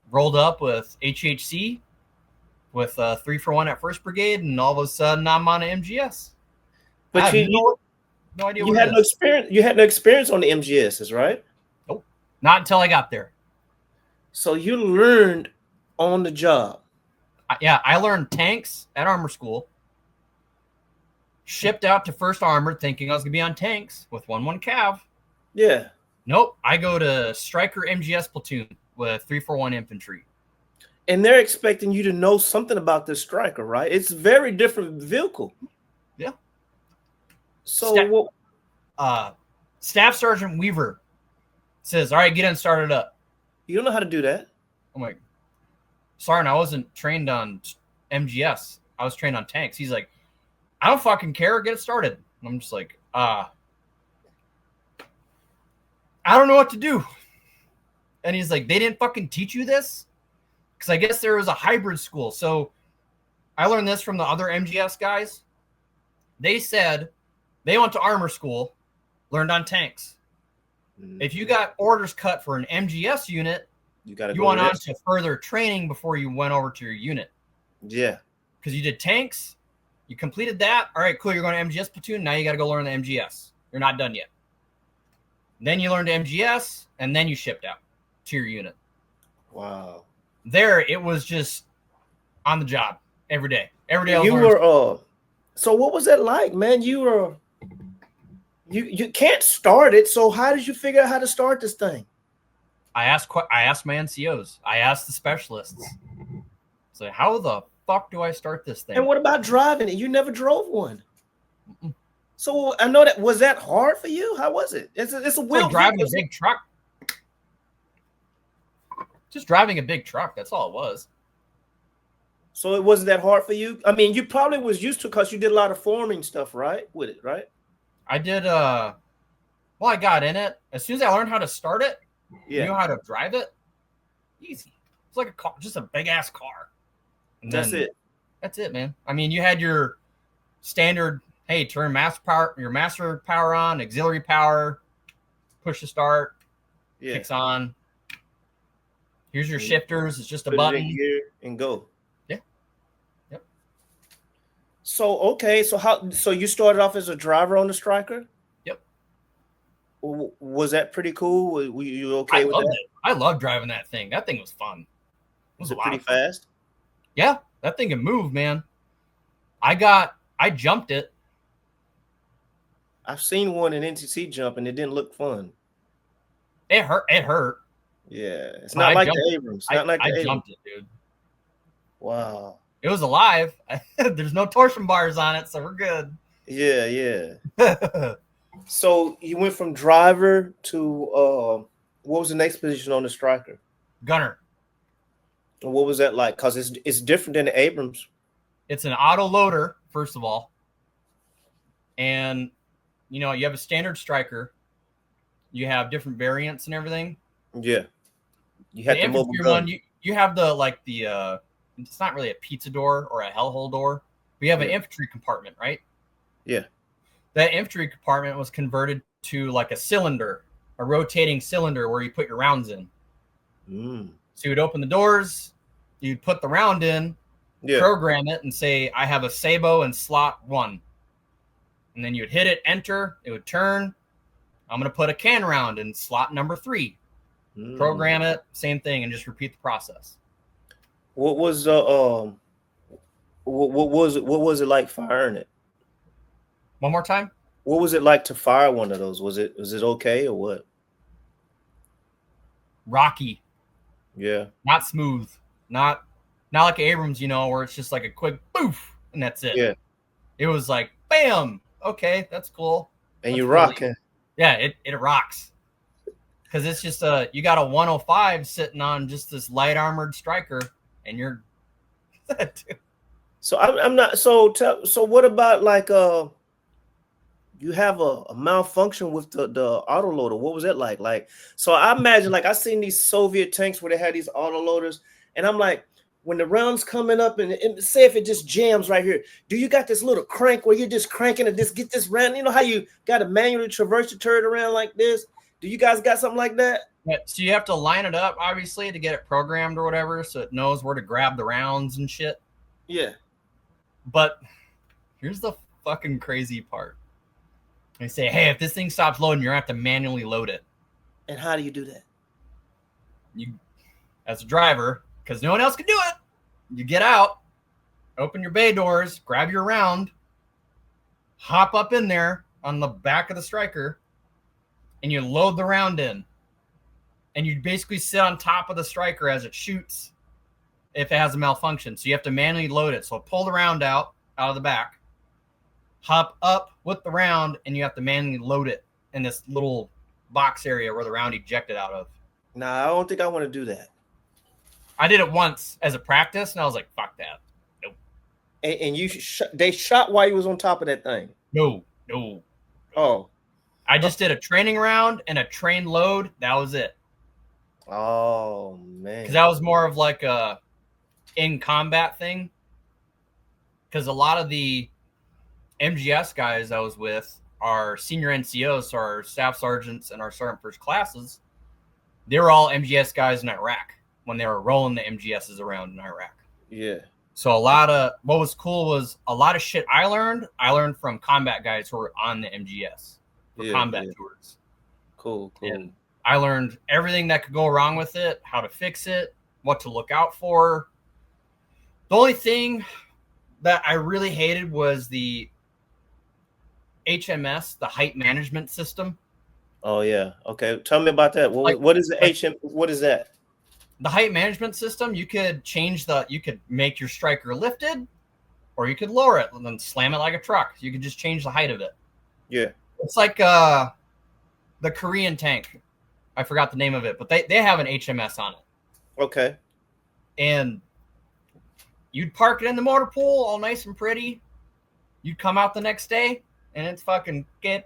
rolled up with HHC with 341 at 1st Brigade, and all of a sudden I'm on an MGS. But no idea. You had no experience. You had no experience on the MGSs, right? Nope. Not until I got there. So you learned on the job. I learned tanks at armor school. Shipped out to 1st Armored thinking I was going to be on tanks with 1-1 Cav. Yeah. Nope. I go to Striker MGS platoon with 341 Infantry. And they're expecting you to know something about this Striker, right? It's a very different vehicle. Yeah. So Staff Sergeant Weaver says, all right, get in, start it up. You don't know how to do that. I'm like, Sergeant, I wasn't trained on MGS. I was trained on tanks. He's like, I don't fucking care. Get it started. And I'm just like, I don't know what to do. And he's like, they didn't fucking teach you this? Because I guess there was a hybrid school. So I learned this from the other MGS guys. They said they went to armor school, learned on tanks. Mm-hmm. If you got orders cut for an MGS unit, you went on to further training before you went over to your unit. Yeah. Because you did tanks, you completed that. All right, cool. You're going to MGS platoon. Now you got to go learn the MGS. You're not done yet. Then you learned MGS, and then you shipped out to your unit. Wow. There, it was just on the job every day. Every day. You were. So what was that like, man? You were. You can't start it. So how did you figure out how to start this thing? I asked my NCOs. I asked the specialists. So how the fuck do I start this thing? And what about driving it? You never drove one. Mm-mm. So I know was that hard for you? How was it? It's a wheel. Like driving a big truck. Just driving a big truck. That's all it was. So it wasn't that hard for you? I mean, you probably was used to because you did a lot of forming stuff, right? With it, right? I did. I got in it. As soon as I learned how to start it, yeah. Knew how to drive it. Easy. It's like a car, just a big ass car. And that's it. That's it, man. I mean, you had your standard, hey, turn your master power on, auxiliary power, push to start, kicks on. Here's your shifters. It's just a button. It in gear and go. Yeah. Yep. So okay, so you started off as a driver on the Striker? Yep. Was that pretty cool? Were you okay with that? I love driving that thing. That thing was fun. Was it pretty fast? Yeah, that thing can move, man. I jumped it. I've seen one in NTC jump and it didn't look fun. It hurt. Yeah, it's not like the Abrams. I jumped it, dude. Wow. It was alive. There's no torsion bars on it, so we're good. Yeah, yeah. So you went from driver to what was the next position on the Striker? Gunner. What was that like? Because it's different than the Abrams. It's an auto loader, first of all. And, you have a standard striker. You have different variants and everything. Yeah. You The had the mobile infantry gun. one, you have it's not really a pizza door or a hellhole door. We have an infantry compartment, right? Yeah. That infantry compartment was converted to like a cylinder, a rotating cylinder where you put your rounds in. So you'd open the doors, you'd put the round in, program it, and say, I have a Sabo in slot 1. And then you'd hit it, enter, it would turn. I'm going to put a can round in slot number 3. Program it, same thing, and just repeat the process. What was what was it like firing it? One more time. What was it like to fire one of those? Was it okay or what? Rocky. Yeah. Not smooth. Not like Abrams, where it's just like a quick poof and that's it. Yeah. It was like bam. Okay, that's cool. And you rocking. Yeah, it rocks. Because it's just you got a 105 sitting on just this light armored striker, and you're. So I'm not. So what about like you have a malfunction with the autoloader? What was that like? Like, so I imagine, like, I seen these Soviet tanks where they had these autoloaders, and I'm like, when the round's coming up, and say if it just jams right here, do you got this little crank where you're just cranking to just get this round? You know how you got to manually traverse the turret around like this? Do you guys got something like that? Yeah, so you have to line it up, obviously, to get it programmed or whatever, so it knows where to grab the rounds and shit. Yeah. But here's the fucking crazy part. They say, hey, if this thing stops loading, you're going to have to manually load it. And how do you do that? You, as a driver, because no one else can do it, you get out, open your bay doors, grab your round, hop up in there on the back of the striker, and you load the round in. And you basically sit on top of the striker as it shoots if it has a malfunction. So you have to manually load it. So pull the round out of the back, hop up with the round, and you have to manually load it in this little box area where the round ejected out of. Nah, I don't think I want to do that. I did it once as a practice, and I was like, fuck that. Nope. And you they shot while you was on top of that thing? No. Oh. I just did a training round and a train load. That was it. Oh, man. Because that was more of like a in-combat thing. Because a lot of the MGS guys I was with are senior NCOs, so our staff sergeants and our sergeant first classes. They were all MGS guys in Iraq when they were rolling the MGSs around in Iraq. Yeah. So a lot of what was cool was a lot of shit I learned from combat guys who were on the MGS for combat tours. Cool. And I learned everything that could go wrong with it, how to fix it, what to look out for. The only thing that I really hated was the HMS, the height management system. Oh yeah. Okay. Tell me about that. What is the what is that? The height management system, you could make your striker lifted, or you could lower it and then slam it like a truck. You could just change the height of it. Yeah. It's like the Korean tank. I forgot the name of it, but they have an HMS on it. Okay. And you'd park it in the motor pool all nice and pretty. You'd come out the next day and it's fucking it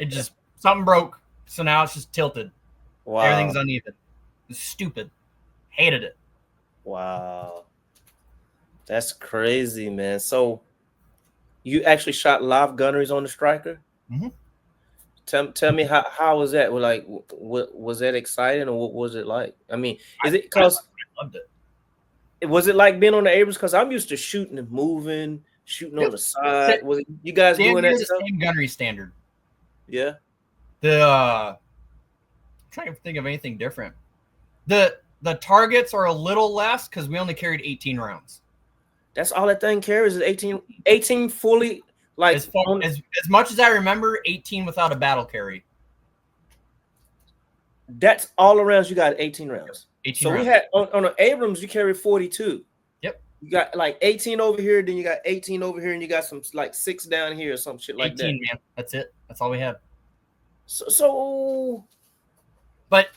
just something broke. So now it's just tilted. Wow. Everything's uneven. It's stupid. Hated it. Wow. That's crazy, man. So you actually shot live gunneries on the striker? Mm-hmm. Tell me how was that? Like, what was that exciting, or what was it like? I mean, is it because I loved it? Was it like being on the Abrams? Because I'm used to shooting and moving, shooting on the side. Was it, you guys doing that stuff? Same gunnery standard. Yeah. I'm trying to think of anything different. The targets are a little less because we only carried 18 rounds. That's all that thing carries is 18 fully. Like as much as I remember, 18 without a battle carry. That's all around. You got 18 rounds. 18 so rounds. We had on an Abrams, you carry 42. Yep. You got like 18 over here, then you got 18 over here, and you got some like 6 down here or some shit like 18, that. Man. That's it. That's all we had. So but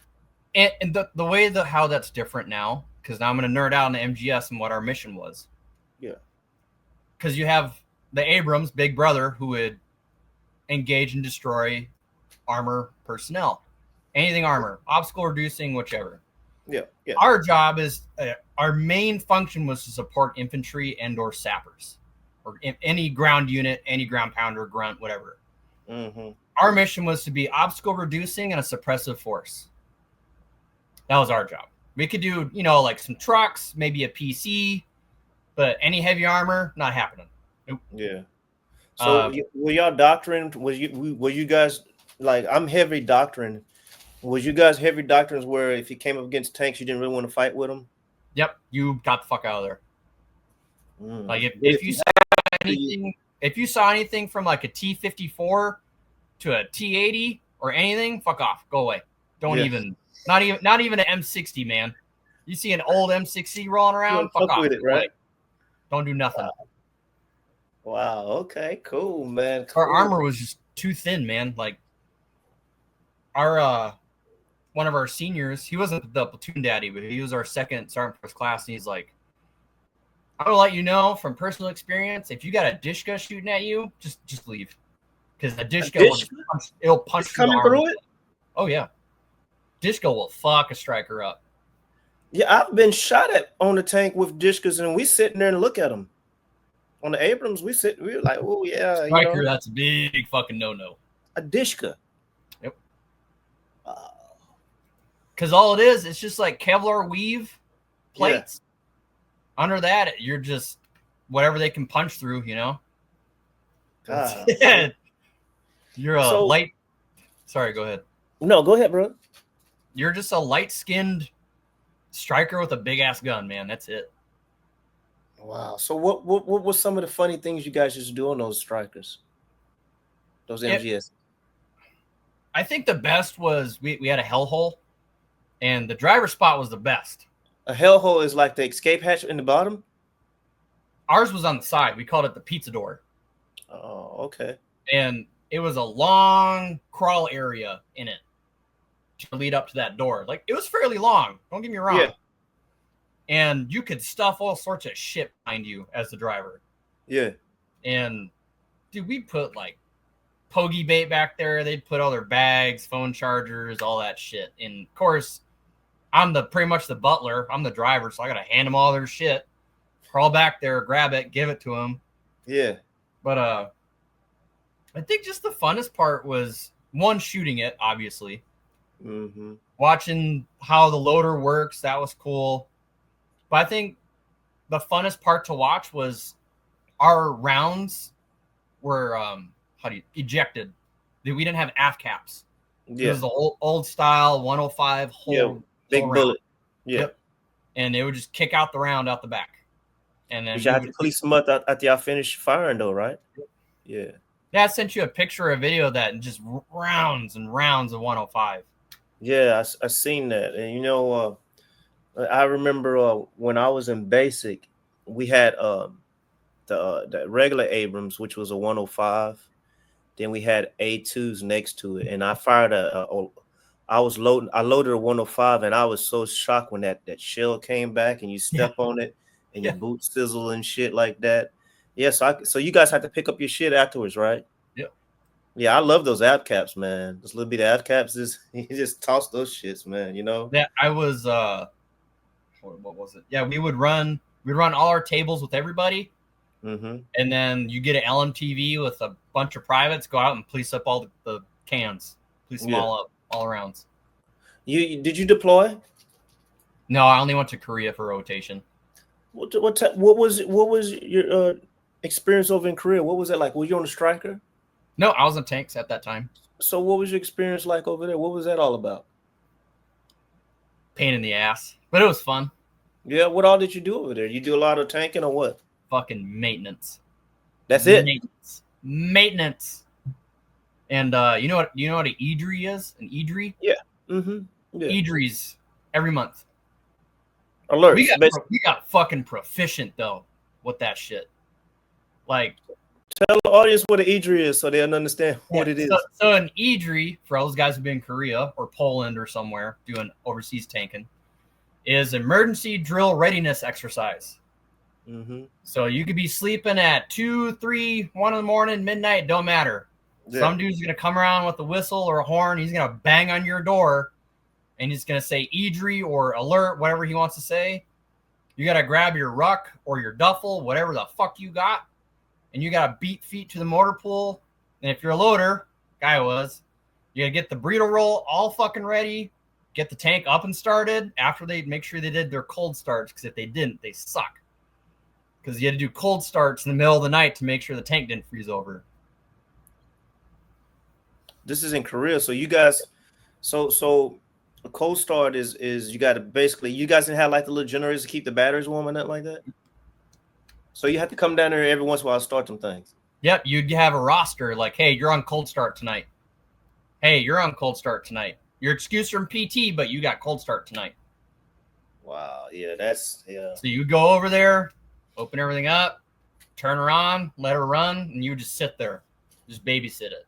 And the way how that's different now, because now I'm going to nerd out on the MGS and what our mission was. Yeah. Because you have the Abrams, Big Brother, who would engage and destroy armor personnel. Anything armor, obstacle reducing, whichever. Yeah. Yeah. Our job is, our main function was to support infantry and or sappers. Or any ground unit, any ground pounder, grunt, whatever. Mm-hmm. Our mission was to be obstacle reducing and a suppressive force. That was our job. We could do, like some trucks, maybe a PC, but any heavy armor, not happening. Nope. Yeah. So were y'all doctrine? Were you guys like, I'm heavy doctrine? Was you guys heavy doctrines where if you came up against tanks, you didn't really want to fight with them? Yep, you got the fuck out of there. Like if you saw anything from like a T-54 to a T-80 or anything, fuck off, go away. Don't even, not even an M60, man. You see an old M60 rolling around, fuck off with it, right? Don't do nothing. Wow. Okay. Cool, man. Cool. Our armor was just too thin, man. Like our one of our seniors, he wasn't the platoon daddy, but he was our second sergeant first class, and he's like, I will let you know from personal experience, if you got a Dishka shooting at you, just leave, because a Dishka it'll punch through the armor. Through it? Oh yeah, Dishka will fuck a striker up. Yeah, I've been shot at on the tank with Dishkas, and we sitting there and look at them. On the Abrams, we were like, oh yeah, striker, that's a big fucking no. A Dishka. Yep. Because all it is, it's just like Kevlar weave plates. Yeah. Under that, you're just whatever they can punch through, You're a light. Sorry, go ahead. No, go ahead, bro. You're just a light-skinned striker with a big-ass gun, man. That's it. Wow. So what was some of the funny things you guys used to do on those strikers? Those MGS? I think the best was we had a hellhole, and the driver spot was the best. A hellhole is like the escape hatch in the bottom? Ours was on the side. We called it the pizza door. Oh, okay. And it was a long crawl area in it to lead up to that door. Like, it was fairly long. Don't get me wrong. Yeah. And you could stuff all sorts of shit behind you as the driver. Yeah. And, dude, we put, like, pogey bait back there. They'd put all their bags, phone chargers, all that shit. And, of course, I'm pretty much the butler. I'm the driver, so I got to hand them all their shit. Crawl back there, grab it, give it to them. Yeah. But I think just the funnest part was, one, shooting it, obviously. Mm-hmm. Watching how the loader works, that was cool. But I think the funnest part to watch was our rounds were ejected. We didn't have aft caps. Yeah. It was the old style 105 whole big bullet. Round. Yeah. Yep. And they would just kick out the round out the back. And then you had to police them up after y'all finished firing, though, right? Yeah. Yeah, I sent you a picture or a video of that, and just rounds and rounds of 105. Yeah, I seen that. And, I remember when I was in basic, we had the regular Abrams, which was a 105. Then we had A2s next to it. And I fired I loaded a 105, and I was so shocked when that shell came back and you step on it. And your boots sizzle and shit like that. Yeah, so you guys had to pick up your shit afterwards, right? Yep. Yeah, I love those ab caps, man. Those little bit of ab caps, you just toss those shits, man. Yeah, I was what was it? Yeah, we'd run all our tables with everybody. Mm-hmm. And then you get an LMTV with a bunch of privates, go out and police up all the cans. Police them all up, all arounds. Did you deploy? No, I only went to Korea for rotation. What was your experience over in Korea? What was that like? Were you on the striker? No, I was in tanks at that time. So what was your experience like over there? What was that all about? Pain in the ass, but it was fun. Yeah, what all did you do over there? You do a lot of tanking or what? Fucking maintenance. That's it. Maintenance. And you know what an EDRI is? An EDRI? Yeah. Mm-hmm. Yeah. EDRIs every month. Alert. We got fucking proficient though with that shit. Like, Tell the audience what an EDRI is so they'll understand what it is. So an EDRI, for all those guys who've been in Korea or Poland or somewhere doing overseas tanking, is emergency drill readiness exercise. Mm-hmm. So you could be sleeping at 2, 3, 1 in the morning, midnight, don't matter. Yeah. Some dude's going to come around with a whistle or a horn. He's going to bang on your door, and he's going to say EDRI or alert, whatever he wants to say. You got to grab your ruck or your duffel, whatever the fuck you got, and you got to beat feet to the motor pool. And if you're a loader, guy was, you got to get the burrito roll all fucking ready, get the tank up and started after they make sure they did their cold starts, because if they didn't, they suck. Because you had to do cold starts in the middle of the night to make sure the tank didn't freeze over. This is in Korea, so you guys, so a cold start is you got to basically, you guys didn't have like the little generators to keep the batteries warm and nothing like that. So you have to come down there every once in a while to start them things. Yep, you'd have a roster like, hey, you're on cold start tonight. Hey, you're on cold start tonight. You're excused from PT, but you got cold start tonight. Wow, yeah. So you go over there, open everything up, turn her on, let her run, and you would just sit there, just babysit it.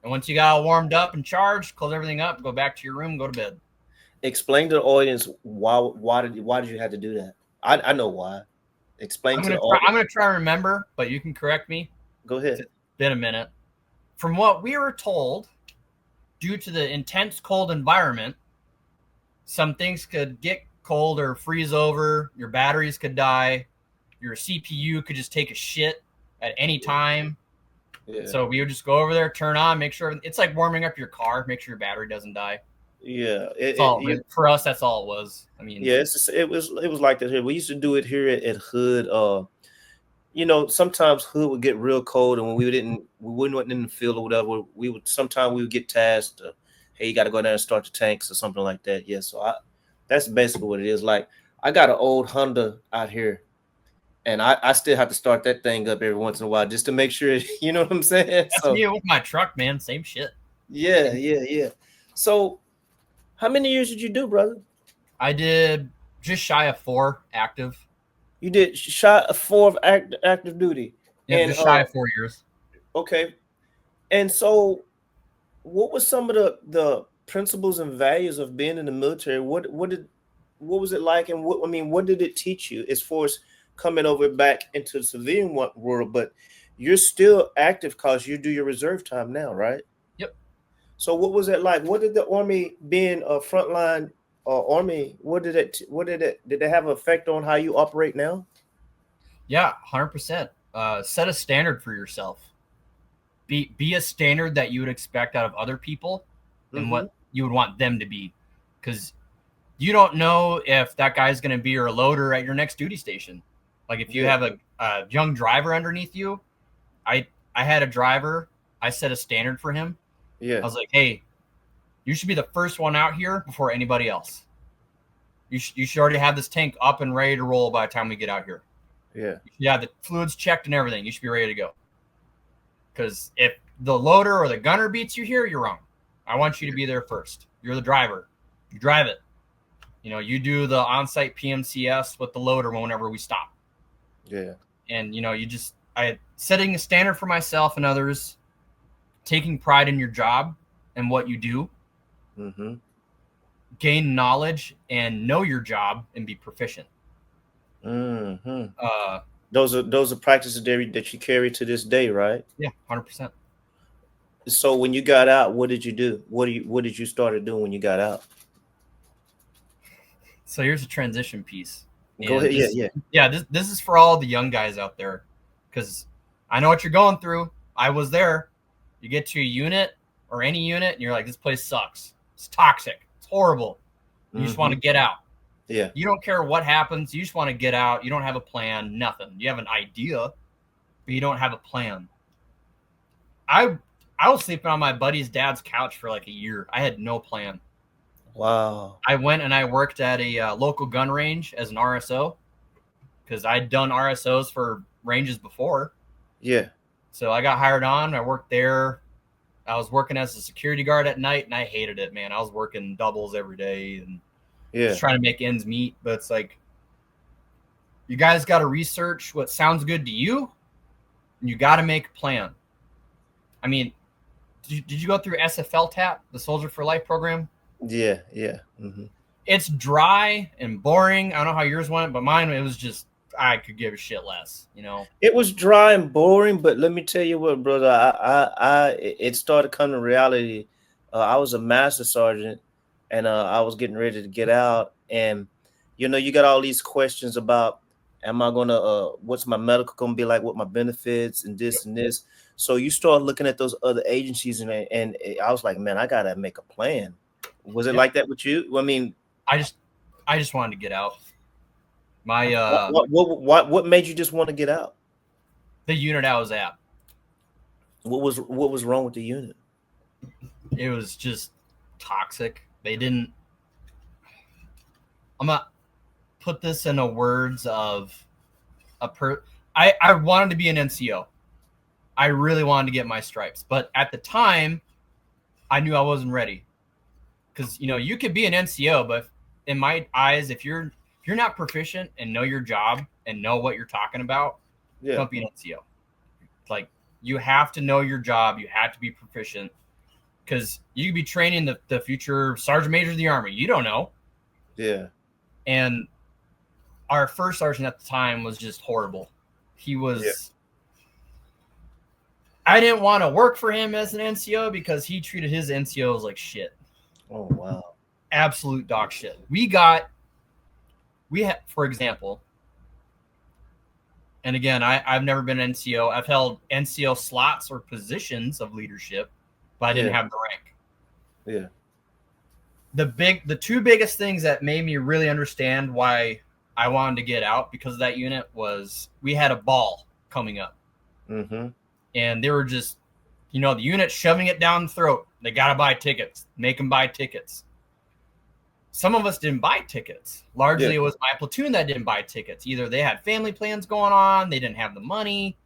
And once you got all warmed up and charged, close everything up, go back to your room, go to bed. Explain to the audience why did you have to do that? I know why. Explain to the audience. I'm going to try to remember, but you can correct me. Go ahead. It's been a minute. From what we were told, due to the intense cold environment, some things could get cold or freeze over. Your batteries could die. Your CPU could just take a shit at any time. Yeah. So we would just go over there, turn on, make sure it's like warming up your car, make sure your battery doesn't die. Yeah, for us, that's all it was. I mean, yeah, it was like that here. We used to do it here at Hood. Sometimes Hood would get real cold, and when we wouldn't in the field or whatever, we would get tasked. Hey, you got to go down and start the tanks or something like that. Yeah, so that's basically what it is. Like, I got an old Honda out here, and I still have to start that thing up every once in a while just to make sure, you know what I'm saying? That's me with my truck, man. Same shit. Yeah. So, how many years did you do, brother? I did just shy of 4 active. You did shy of 4 of active duty? Yeah, and, just shy of 4 years. Okay. And so, what was some of the principles and values of being in the military? What was it like, and what did it teach you as far as coming over back into the civilian world? But you're still active because you do your reserve time now, right? Yep. So what was it like? What did the Army, being a frontline Army, did it have an effect on how you operate now? Yeah, 100%. Set a standard for yourself. Be a standard that you would expect out of other people and what you would want them to be, because you don't know if that guy's going to be your loader at your next duty station. Like if you have a young driver underneath you, I had a driver, I set a standard for him. Yeah. I was like, hey, you should be the first one out here before anybody else. You should already have this tank up and ready to roll by the time we get out here. Yeah. You should have the fluids checked and everything. You should be ready to go. Because if the loader or the gunner beats you here, you're wrong. I want you to be there first. You're the driver. You drive it. You do the on-site PMCS with the loader whenever we stop. Yeah. And, I setting a standard for myself and others, taking pride in your job and what you do, gain knowledge and know your job and be proficient. Those are practices that you carry to this day, right? Yeah, 100%. So when you got out, what did you do? What did you start doing when you got out? So here's a transition piece. Go ahead. Yeah. This is for all the young guys out there, because I know what you're going through. I was there. You get to a unit or any unit, and you're like, this place sucks. It's toxic. It's horrible. You just want to get out. Yeah. You don't care what happens. You just want to get out. You don't have a plan. Nothing. You have an idea, but you don't have a plan. I was sleeping on my buddy's dad's couch for like a year. I had no plan. Wow. I went and I worked at a local gun range as an RSO, because I'd done RSOs for ranges before. Yeah. So I got hired on. I worked there. I was working as a security guard at night, and I hated it, man. I was working doubles every day and just trying to make ends meet. But it's like, you guys got to research what sounds good to you. You got to make a plan. I mean, did you go through SFL TAP, the Soldier for Life program? Yeah, yeah. Mm-hmm. It's dry and boring. I don't know how yours went, but mine, it was just, I could give a shit less, you know? It was dry and boring, but let me tell you what, brother. It started coming to reality. I was a master sergeant, and I was getting ready to get out, and you got all these questions about, am I gonna, what's my medical gonna be like, what my benefits, and this and this. So you start looking at those other agencies, and I was like, man, I gotta make a plan. Was it Yep. like that with you? I mean, I just wanted to get out. My what made you just want to get out? the unit I was at, What was wrong with the unit? it was just toxic. They didn't. I'm not put this in the words of I wanted to be an NCO. I really wanted to get my stripes, but at the time, I knew I wasn't ready. Because you could be an NCO, but in my eyes, if you're not proficient and know your job and know what you're talking about, don't be an NCO. Like, you have to know your job. You have to be proficient, because you could be training the future sergeant major of the Army. You don't know. Yeah. And our first sergeant at the time was just horrible. He was. Yeah. I didn't want to work for him as an NCO because he treated his NCOs like shit. Oh, wow. Absolute dog shit. We had, for example, and again, I've never been an NCO. I've held NCO slots or positions of leadership, but I didn't have the rank. Yeah. The two biggest things that made me really understand why I wanted to get out because of that unit was we had a ball coming up. Mm-hmm. And they were just, the unit shoving it down the throat. They got to buy tickets. Make them buy tickets. Some of us didn't buy tickets. Largely, It was my platoon that didn't buy tickets. Either they had family plans going on, they didn't have the money,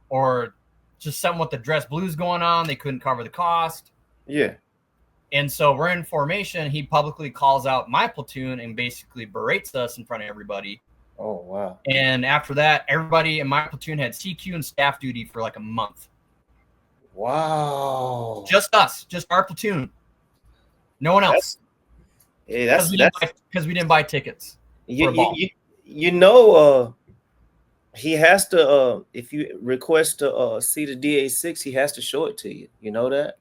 or just something with the dress blues going on. They couldn't cover the cost. Yeah. And so we're in formation. He publicly calls out my platoon and basically berates us in front of everybody. Oh, wow. And after that, everybody in my platoon had CQ and staff duty for like a month. Wow. Just us. Just our platoon. No one else. Because we didn't buy tickets. He has to, if you request to see the DA6, he has to show it to you. You know that?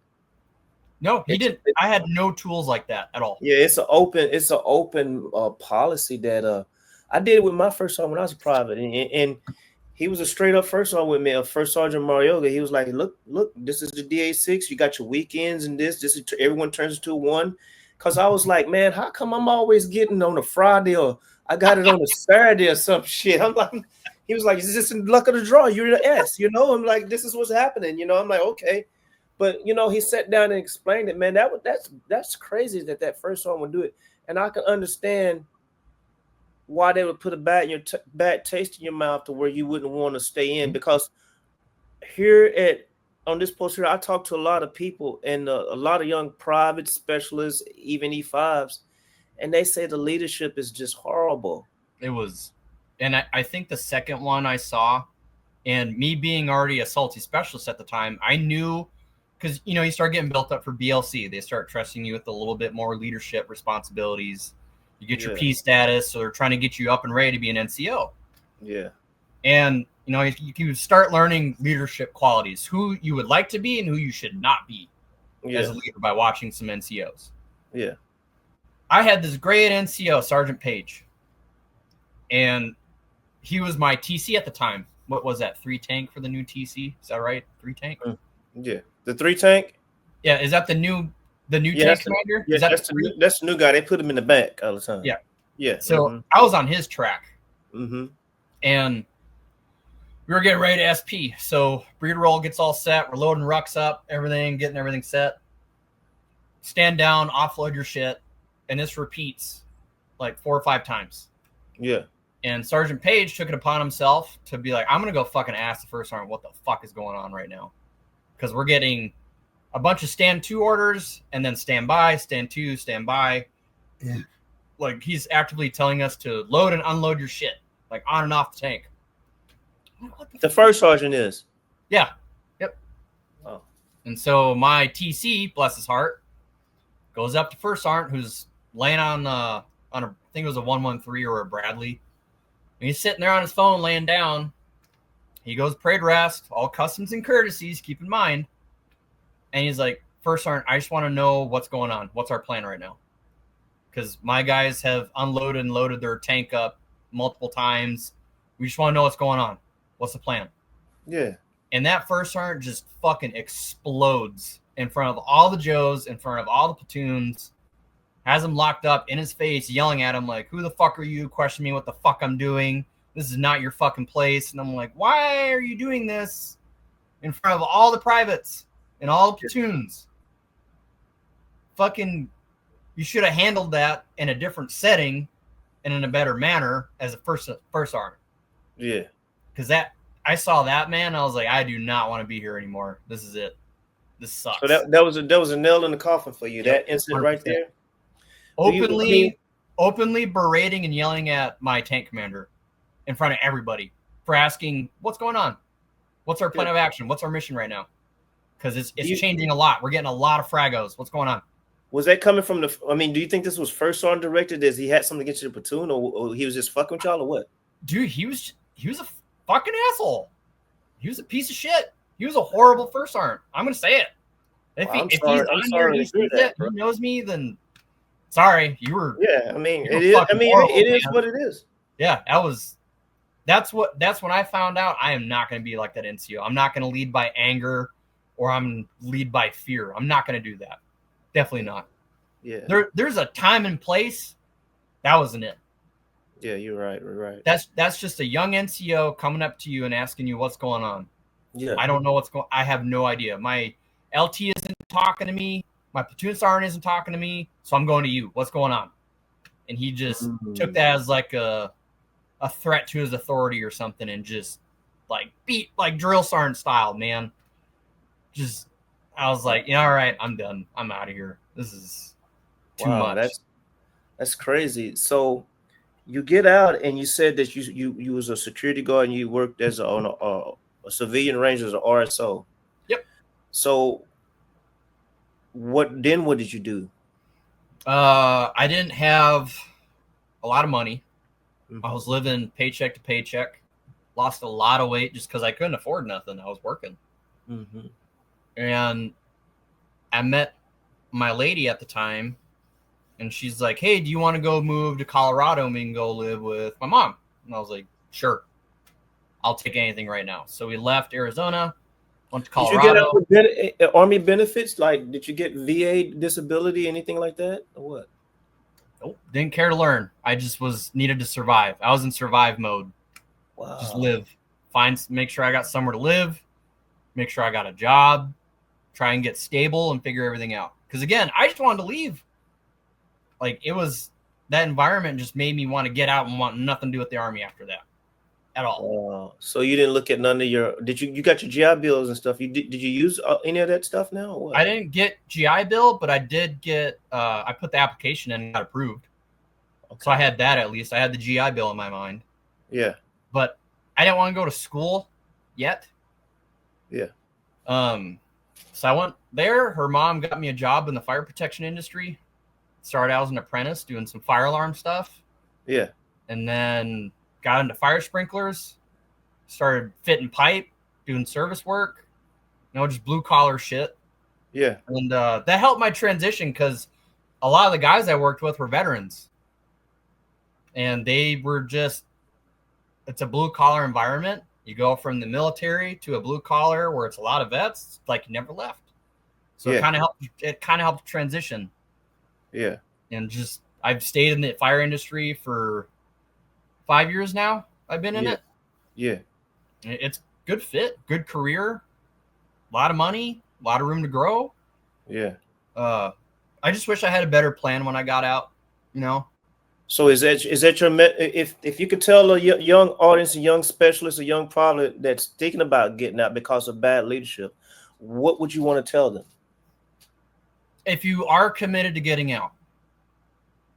No, he didn't. I had no tools like that at all. Yeah, it's an open policy that I did it with my first sergeant when I was a private, and he was a straight up first sergeant with me, a First Sergeant Marioga. He was like, look, this is the DA6. You got your weekends and this is everyone turns into one. Because I was like, man, how come I'm always getting on a Friday or I got it on a Saturday or some shit? I'm like, he was like, is this in luck of the draw? You're the S, I'm like, this is what's happening, I'm like, okay. But he sat down and explained it, man. That's crazy that first sergeant would do it. And I can understand why they would put a bad taste in your mouth to where you wouldn't want to stay in, because here on this post here, I talk to a lot of people and a lot of young private specialists, even E5s, and they say the leadership is just horrible. It was, and I think the second one I saw, and me being already a salty specialist at the time, I knew, because you start getting built up for BLC, they start trusting you with a little bit more leadership responsibilities. You get your P status, so they're trying to get you up and ready to be an NCO. Yeah. And, you start learning leadership qualities, who you would like to be and who you should not be as a leader by watching some NCOs. Yeah. I had this great NCO, Sergeant Page, and he was my TC at the time. What was that, 3 tank for the new TC? Is that right? 3 tank? Yeah. The 3 tank? Yeah. Is that the new tank commander? Yeah, that's the new guy. They put him in the back all the time. Yeah. Yeah. So I was on his track. Mm-hmm. And we were getting ready to SP. So breeder roll gets all set. We're loading rucks up, getting everything set. Stand down, offload your shit. And this repeats like 4 or 5 times. Yeah. And Sergeant Page took it upon himself to be like, I'm going to go fucking ask the first sergeant what the fuck is going on right now. Because we're getting a bunch of stand 2 orders and then stand by, stand 2, stand by. Yeah. Like, he's actively telling us to load and unload your shit, like on and off the tank. The first sergeant is. Yeah. Yep. Oh. And so my TC, bless his heart, goes up to First Sergeant, who's laying on a, I think it was a 113 or a Bradley. And he's sitting there on his phone, laying down. He goes parade rest, all customs and courtesies, keep in mind. And he's like, First Sergeant, I just want to know what's going on. What's our plan right now? Because my guys have unloaded and loaded their tank up multiple times. We just want to know what's going on. What's the plan? Yeah. And that First Sergeant just fucking explodes in front of all the Joes, in front of all the platoons, has him locked up in his face, yelling at him like, who the fuck are you? Question me what the fuck I'm doing. This is not your fucking place. And I'm like, why are you doing this in front of all the privates and all the platoons? Fucking, you should have handled that in a different setting and in a better manner as a first sergeant. Yeah. Because that, I saw that, man. I was like, I do not want to be here anymore. This is it. This sucks. So that was a nail in the coffin for you. That incident 100%. Right there. Openly berating and yelling at my tank commander in front of everybody for asking, what's going on? What's our plan of action? What's our mission right now? Because it's changing a lot. We're getting a lot of fragos. What's going on? Was that coming from the? I mean, do you think this was First Sergeant directed? Does he had something against the platoon, or he was just fucking with y'all, or what? Dude, he was a fucking asshole. He was a piece of shit. He was a horrible First Sergeant. I'm gonna say it. If he's on here, he knows me, then sorry, you were. Yeah, I mean, it is. I mean, it is what it is. Yeah, that's when I found out I am not going to be like that NCO. I'm not going to lead by anger, or I'm lead by fear. I'm not going to do that. Definitely not. Yeah. There's a time and place. That wasn't it. Yeah, you're right. We're right. That's just a young NCO coming up to you and asking you what's going on. Yeah. I don't know what's going. I have no idea. My LT isn't talking to me. My platoon sergeant isn't talking to me. So I'm going to you. What's going on? And he just took that as like a threat to his authority or something, and just like beat like drill sergeant style, man. Just, I was like, yeah, all right, I'm done. I'm out of here. This is too much. That's crazy. So you get out, and you said that you was a security guard, and you worked as on a civilian range as an RSO. Yep. So what did you do? I didn't have a lot of money. I was living paycheck to paycheck. Lost a lot of weight just because I couldn't afford nothing. I was working. Mm-hmm. And I met my lady at the time, and she's like, hey, do you want to go move to Colorado and we can go live with my mom? And I was like, sure. I'll take anything right now. So we left Arizona, went to Colorado. Did you get Army benefits? Like, did you get VA disability, anything like that, or what? Nope, didn't care to learn. I just needed to survive. I was in survive mode. Wow. Just live. Make sure I got somewhere to live. Make sure I got a job. Try and get stable and figure everything out. Because again, I just wanted to leave. Like, it was, that environment just made me want to get out and want nothing to do with the Army after that. At all. Wow. So you didn't look at none of your, you got your GI Bills and stuff. Did you use any of that stuff now? Or what? I didn't get GI Bill, but I did get, I put the application in and got approved. Okay. So I had that at least. I had the GI Bill in my mind. Yeah. But I didn't want to go to school yet. Yeah. So I went there. Her mom got me a job in the fire protection industry. Started out as an apprentice doing some fire alarm stuff. Yeah. And then got into fire sprinklers, started fitting pipe, doing service work, just blue collar shit. Yeah. And that helped my transition because a lot of the guys I worked with were veterans. And they were just, it's a blue collar environment. You go from the military to a blue collar where it's a lot of vets, it's like you never left. So it kind of helped transition. Yeah. And just, I've stayed in the fire industry for 5 years now. I've been in it. Yeah. It's good fit, good career, a lot of money, a lot of room to grow. Yeah. I just wish I had a better plan when I got out, So is that your, if you could tell a young audience, a young specialist, a young pilot that's thinking about getting out because of bad leadership, what would you want to tell them? If you are committed to getting out,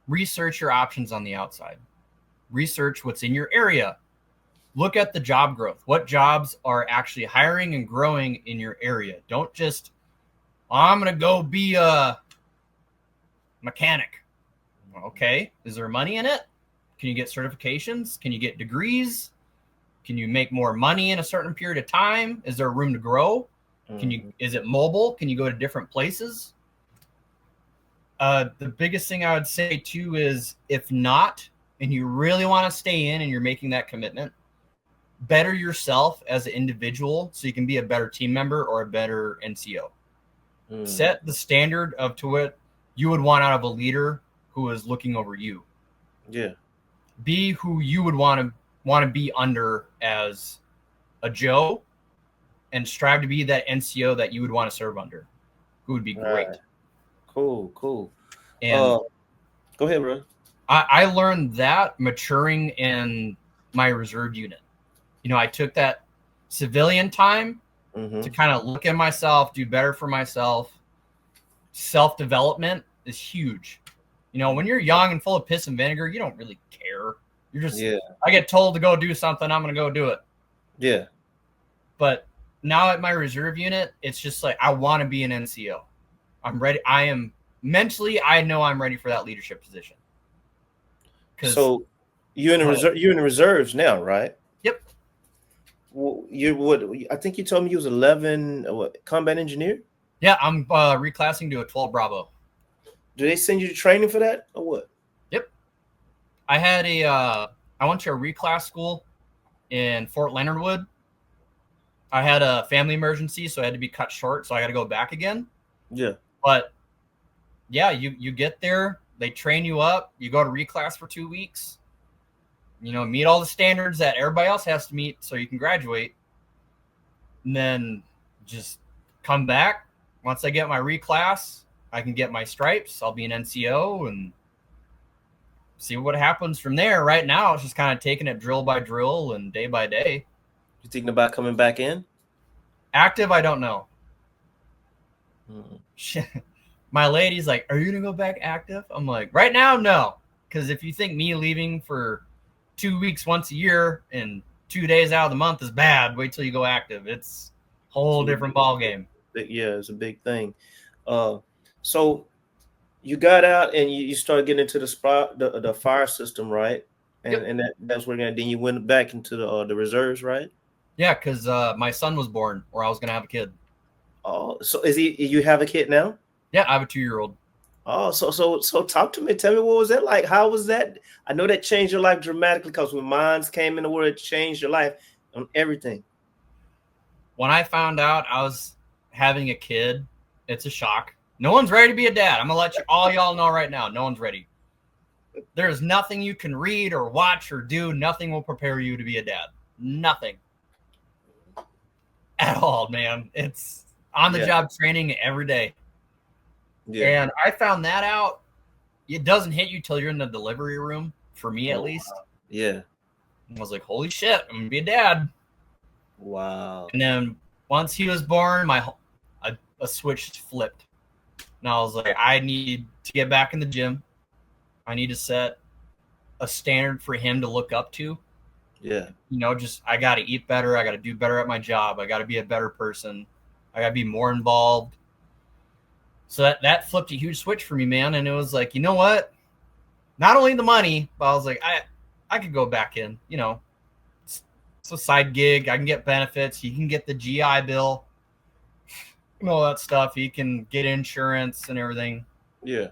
research your options on the outside. Research what's in your area. look at the job growth. What jobs are actually hiring and growing in your area? Don't just, I'm going to go be a mechanic. Okay. Is there money in it? Can you get certifications? Can you get degrees? Can you make more money in a certain period of time? Is there room to grow? Is it mobile? Can you go to different places? The biggest thing I would say too is, if not, and you really want to stay in and you're making that commitment, better yourself as an individual so you can be a better team member or a better NCO. Set the standard of to what you would want out of a leader who is looking over you. Yeah. Be who you would want to be under as a Joe, and strive to be that NCO that you would want to serve under, who would be great. Right. Cool. And go ahead, bro. I learned that maturing in my reserve unit. I took that civilian time to kind of look at myself, do better for myself. Self-development is huge. When you're young and full of piss and vinegar, you don't really care. You're just, I get told to go do something, I'm going to go do it. Yeah. But now at my reserve unit, it's just like, I want to be an NCO. I'm ready. I am mentally, I know I'm ready for that leadership position. So you're in the reserves now, right? Yep. Well, I think you told me you was 11 combat engineer? Yeah, I'm reclassing to a 12 Bravo. Do they send you to training for that or what? Yep. I went to a reclass school in Fort Leonard Wood. I had a family emergency, so I had to be cut short, so I got to go back again. Yeah. But yeah, you get there, they train you up, you go to reclass for 2 weeks, meet all the standards that everybody else has to meet so you can graduate, and then just come back. Once I get my reclass, I can get my stripes, I'll be an NCO and see what happens from there. Right now, it's just kind of taking it drill by drill and day by day. You thinking about coming back in? Active, I don't know. My lady's like, are you going to go back active? I'm like, right now, no. Because if you think me leaving for 2 weeks once a year and 2 days out of the month is bad, wait till you go active. It's a whole different ball game. Yeah, it's a big thing. So you got out and you started getting into the fire system, right? And that's where then you went back into the reserves, right? Yeah, because my son was born, or I was going to have a kid. Oh, so you have a kid now? Yeah, I have a 2-year-old. Oh, so talk to me. Tell me, what was that like? How was that? I know that changed your life dramatically, because when mines came in the world, it changed your life on everything. When I found out I was having a kid, it's a shock. No one's ready to be a dad. I'm going to let all y'all know right now. No one's ready. There's nothing you can read or watch or do. Nothing will prepare you to be a dad. Nothing. At all, man. It's on-the-job training every day. Yeah. And I found that out. It doesn't hit you till you're in the delivery room, for me at least. Yeah. I was like, holy shit, I'm going to be a dad. Wow. And then once he was born, a switch flipped. And I was like, I need to get back in the gym. I need to set a standard for him to look up to. Yeah. I got to eat better. I got to do better at my job. I got to be a better person. I got to be more involved. So that flipped a huge switch for me, man. And it was like, you know what? Not only the money, but I was like, I could go back in, It's a side gig. I can get benefits. You can get the GI Bill and all that stuff. You can get insurance and everything. Yeah.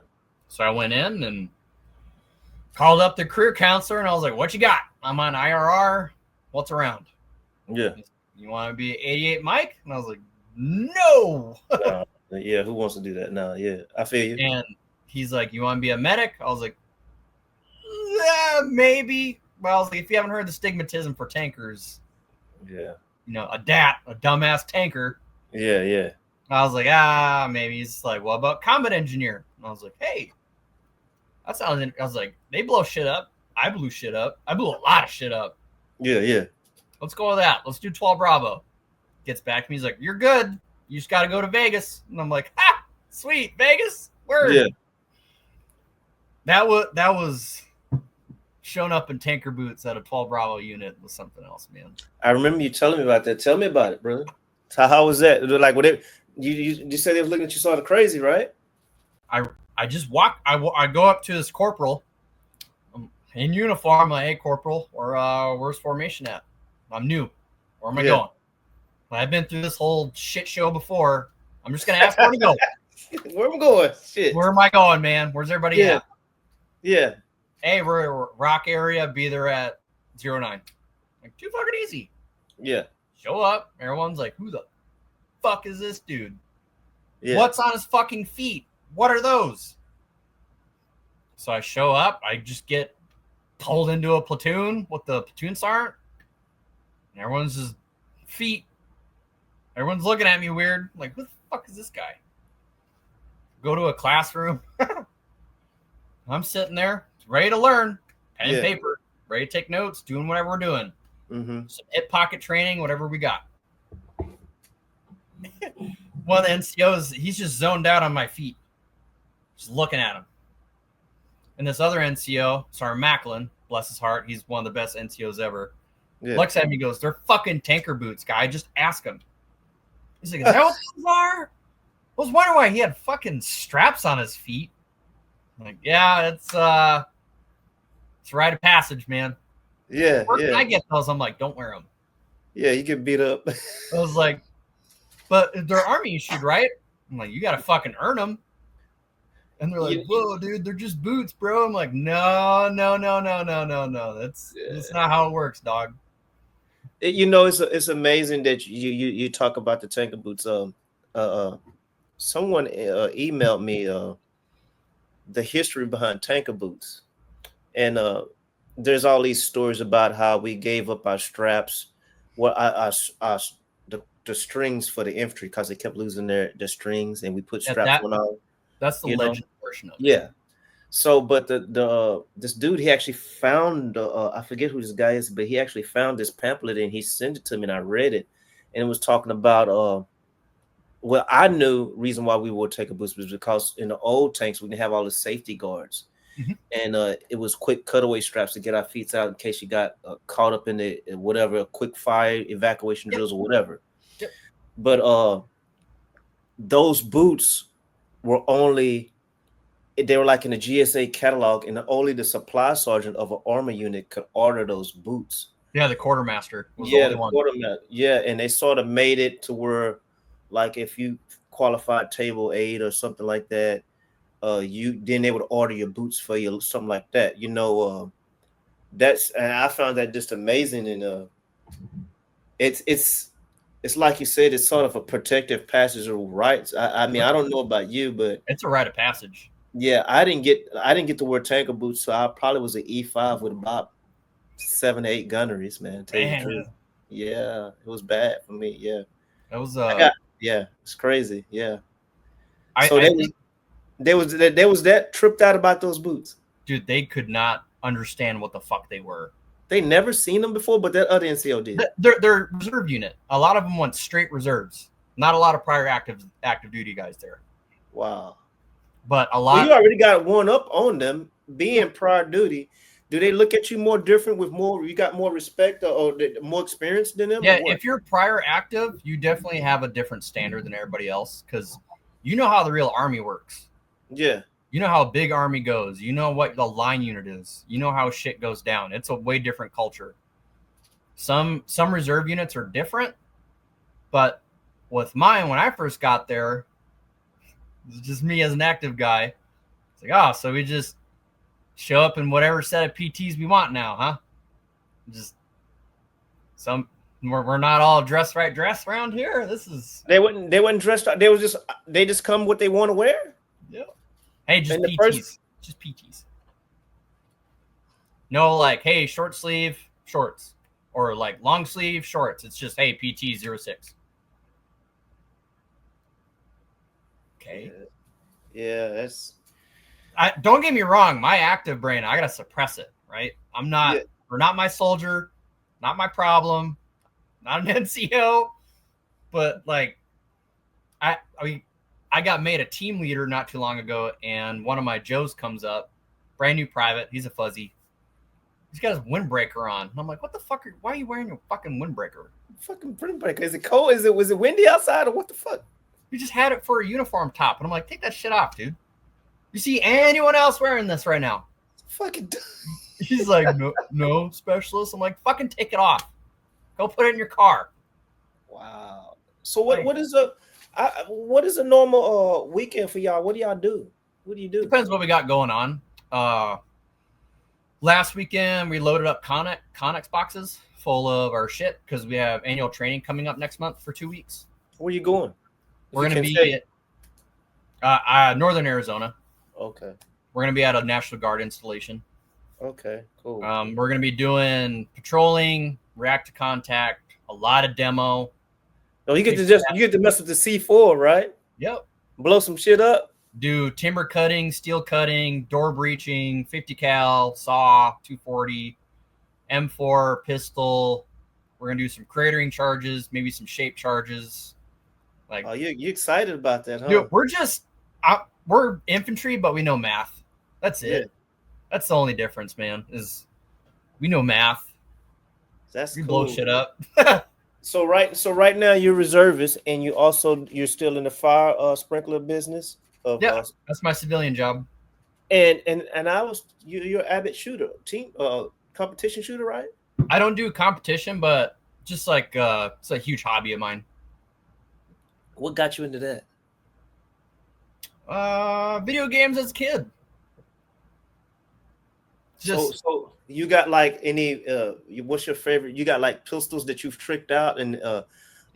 So I went in and called up the career counselor, and I was like, what you got? I'm on IRR. What's around? Yeah. You want to be 88 Mike? And I was like, no. Yeah, who wants to do that? No, yeah, I feel you. And he's like, you want to be a medic? I was like, yeah, maybe. Well, I was like, if you haven't heard the stigmatism for tankers, yeah, a dumbass tanker. Yeah. I was like, maybe. He's like, what about combat engineer? And I was like, hey, that sounds. I was like, they blow shit up. I blew shit up. I blew a lot of shit up. Yeah. Let's go with that. Let's do 12 Bravo. Gets back to me. He's like, you're good. You just got to go to Vegas. And I'm like, sweet, Vegas. Word. Yeah. That was showing up in tanker boots at a 12 Bravo unit was something else, man. I remember you telling me about that. Tell me about it, brother. So how was that? Like, what you said they was looking at you sort of crazy, right? I just walk. I go up to this corporal in uniform. I'm like, hey, corporal, where's formation at? I'm new. Where am I going? I've been through this whole shit show before. I'm just gonna ask where to go. Where am I going? Shit. Where am I going, man? Where's everybody at? Yeah. Hey, we're rock area. Be there at 09. Like, too fucking easy. Yeah. Show up. Everyone's like, who the fuck is this dude? Yeah. What's on his fucking feet? What are those? So I show up. I just get pulled into a platoon with the platoon sergeant. And everyone's just feet. Everyone's looking at me weird. I'm like, who the fuck is this guy? Go to a classroom. I'm sitting there, ready to learn, pen and paper, ready to take notes, doing whatever we're doing. Mm-hmm. Some hip pocket training, whatever we got. One of the NCOs, he's just zoned out on my feet, just looking at him. And this other NCO, Sergeant Macklin, bless his heart, he's one of the best NCOs ever, looks at me and goes, they're fucking tanker boots, guy. Just ask him. He's like, is that what those are? I was wondering why he had fucking straps on his feet. I'm like, yeah, it's a rite of passage, man. Yeah. When I get those, I'm like, don't wear them. Yeah, you get beat up. I was like, but they're army issued, right? I'm like, you got to fucking earn them. And they're like, whoa, dude, they're just boots, bro. I'm like, no. That's not how it works, dog. It's amazing that you talk about the tanker boots. Someone emailed me the history behind tanker boots, and there's all these stories about how we gave up our straps, the strings for the infantry because they kept losing their strings, and we put straps on. That's the legend portion of it. Yeah. So, but this dude, he actually found I forget who this guy is, but he actually found this pamphlet and he sent it to me and I read it, and it was talking about well, I knew reason why we would take a boost was because in the old tanks we didn't have all the safety guards, and it was quick cutaway straps to get our feet out in case you got caught up in the whatever quick fire evacuation drills or whatever. But those boots were they were like in the GSA catalog, and only the supply sergeant of an army unit could order those boots. Yeah, the quartermaster was the quartermaster. Yeah, and they sort of made it to where, like, if you qualified table 8 or something like that, then they would order your boots for you, something like that. And I found that just amazing, and it's like you said, it's sort of a protective passage of rights. I mean, I don't know about you, but it's a rite of passage. Yeah, I didn't get to wear tanker boots, so I probably was an E5 with about 7 to 8 gunneries, man. Yeah, it was bad for me. Yeah, that was it's crazy. Yeah, they was that tripped out about those boots, dude. They could not understand what the fuck they were. They never seen them before, but that other NCO did. They're reserve unit. A lot of them went straight reserves. Not a lot of prior active duty guys there. Wow. But a lot. Well, you already got one up on them being prior duty. Do they look at you more different with more? You got more respect or more experience than them? Yeah, if you're prior active, you definitely have a different standard than everybody else because you know how the real army works. Yeah, you know how a big army goes. You know what the line unit is. You know how shit goes down. It's a way different culture. Some reserve units are different, but with mine, when I first got there, it was just me as an active guy. It's like, so we just show up in whatever set of PTs we want now, huh? We're not all dressed around here. They wouldn't dress. They just come what they want to wear. Yeah. Hey, just PTs. Just PTs. No, like, hey, short sleeve shorts or like long sleeve shorts. It's just, hey, PT 06. Okay. Yeah, that's. Don't get me wrong. My active brain, I gotta suppress it. Right? I'm not. Yeah. We're not my soldier. Not my problem. Not an NCO. But like, I got made a team leader not too long ago, and one of my Joes comes up, brand new private. He's a fuzzy. He's got his windbreaker on. And I'm like, what the fuck? Why are you wearing your fucking windbreaker? Fucking windbreaker. Is it cold? Was it windy outside or what the fuck? You just had it for a uniform top. And I'm like, take that shit off, dude. You see anyone else wearing this right now? Fucking. He's like, no, specialist. I'm like, fucking take it off. Go put it in your car. Wow. So what is a normal weekend for y'all? What do y'all do? What do you do? Depends what we got going on. Last weekend we loaded up Connex boxes full of our shit because we have annual training coming up next month for 2 weeks. Where you going? We're going to be at Northern Arizona. Okay. We're going to be at a National Guard installation. Okay, cool. We're going to be doing patrolling, react to contact, a lot of demo. Oh, you get to mess with the C4, right? Yep. Blow some shit up. Do timber cutting, steel cutting, door breaching, 50 cal, saw, 240, M4, pistol. We're going to do some cratering charges, maybe some shape charges. Like, oh, you excited about that, huh? Dude, we're infantry, but we know math. That's it. Yeah. That's the only difference, man, is we know math. That's we cool. Blow shit up. So right now you're reservist and you're still in the fire sprinkler business. That's my civilian job. And you're an avid shooter, competition shooter, right? I don't do competition, but just like it's a huge hobby of mine. What got you into that? Video games as a kid. So you got like any what's your favorite? You got like pistols that you've tricked out and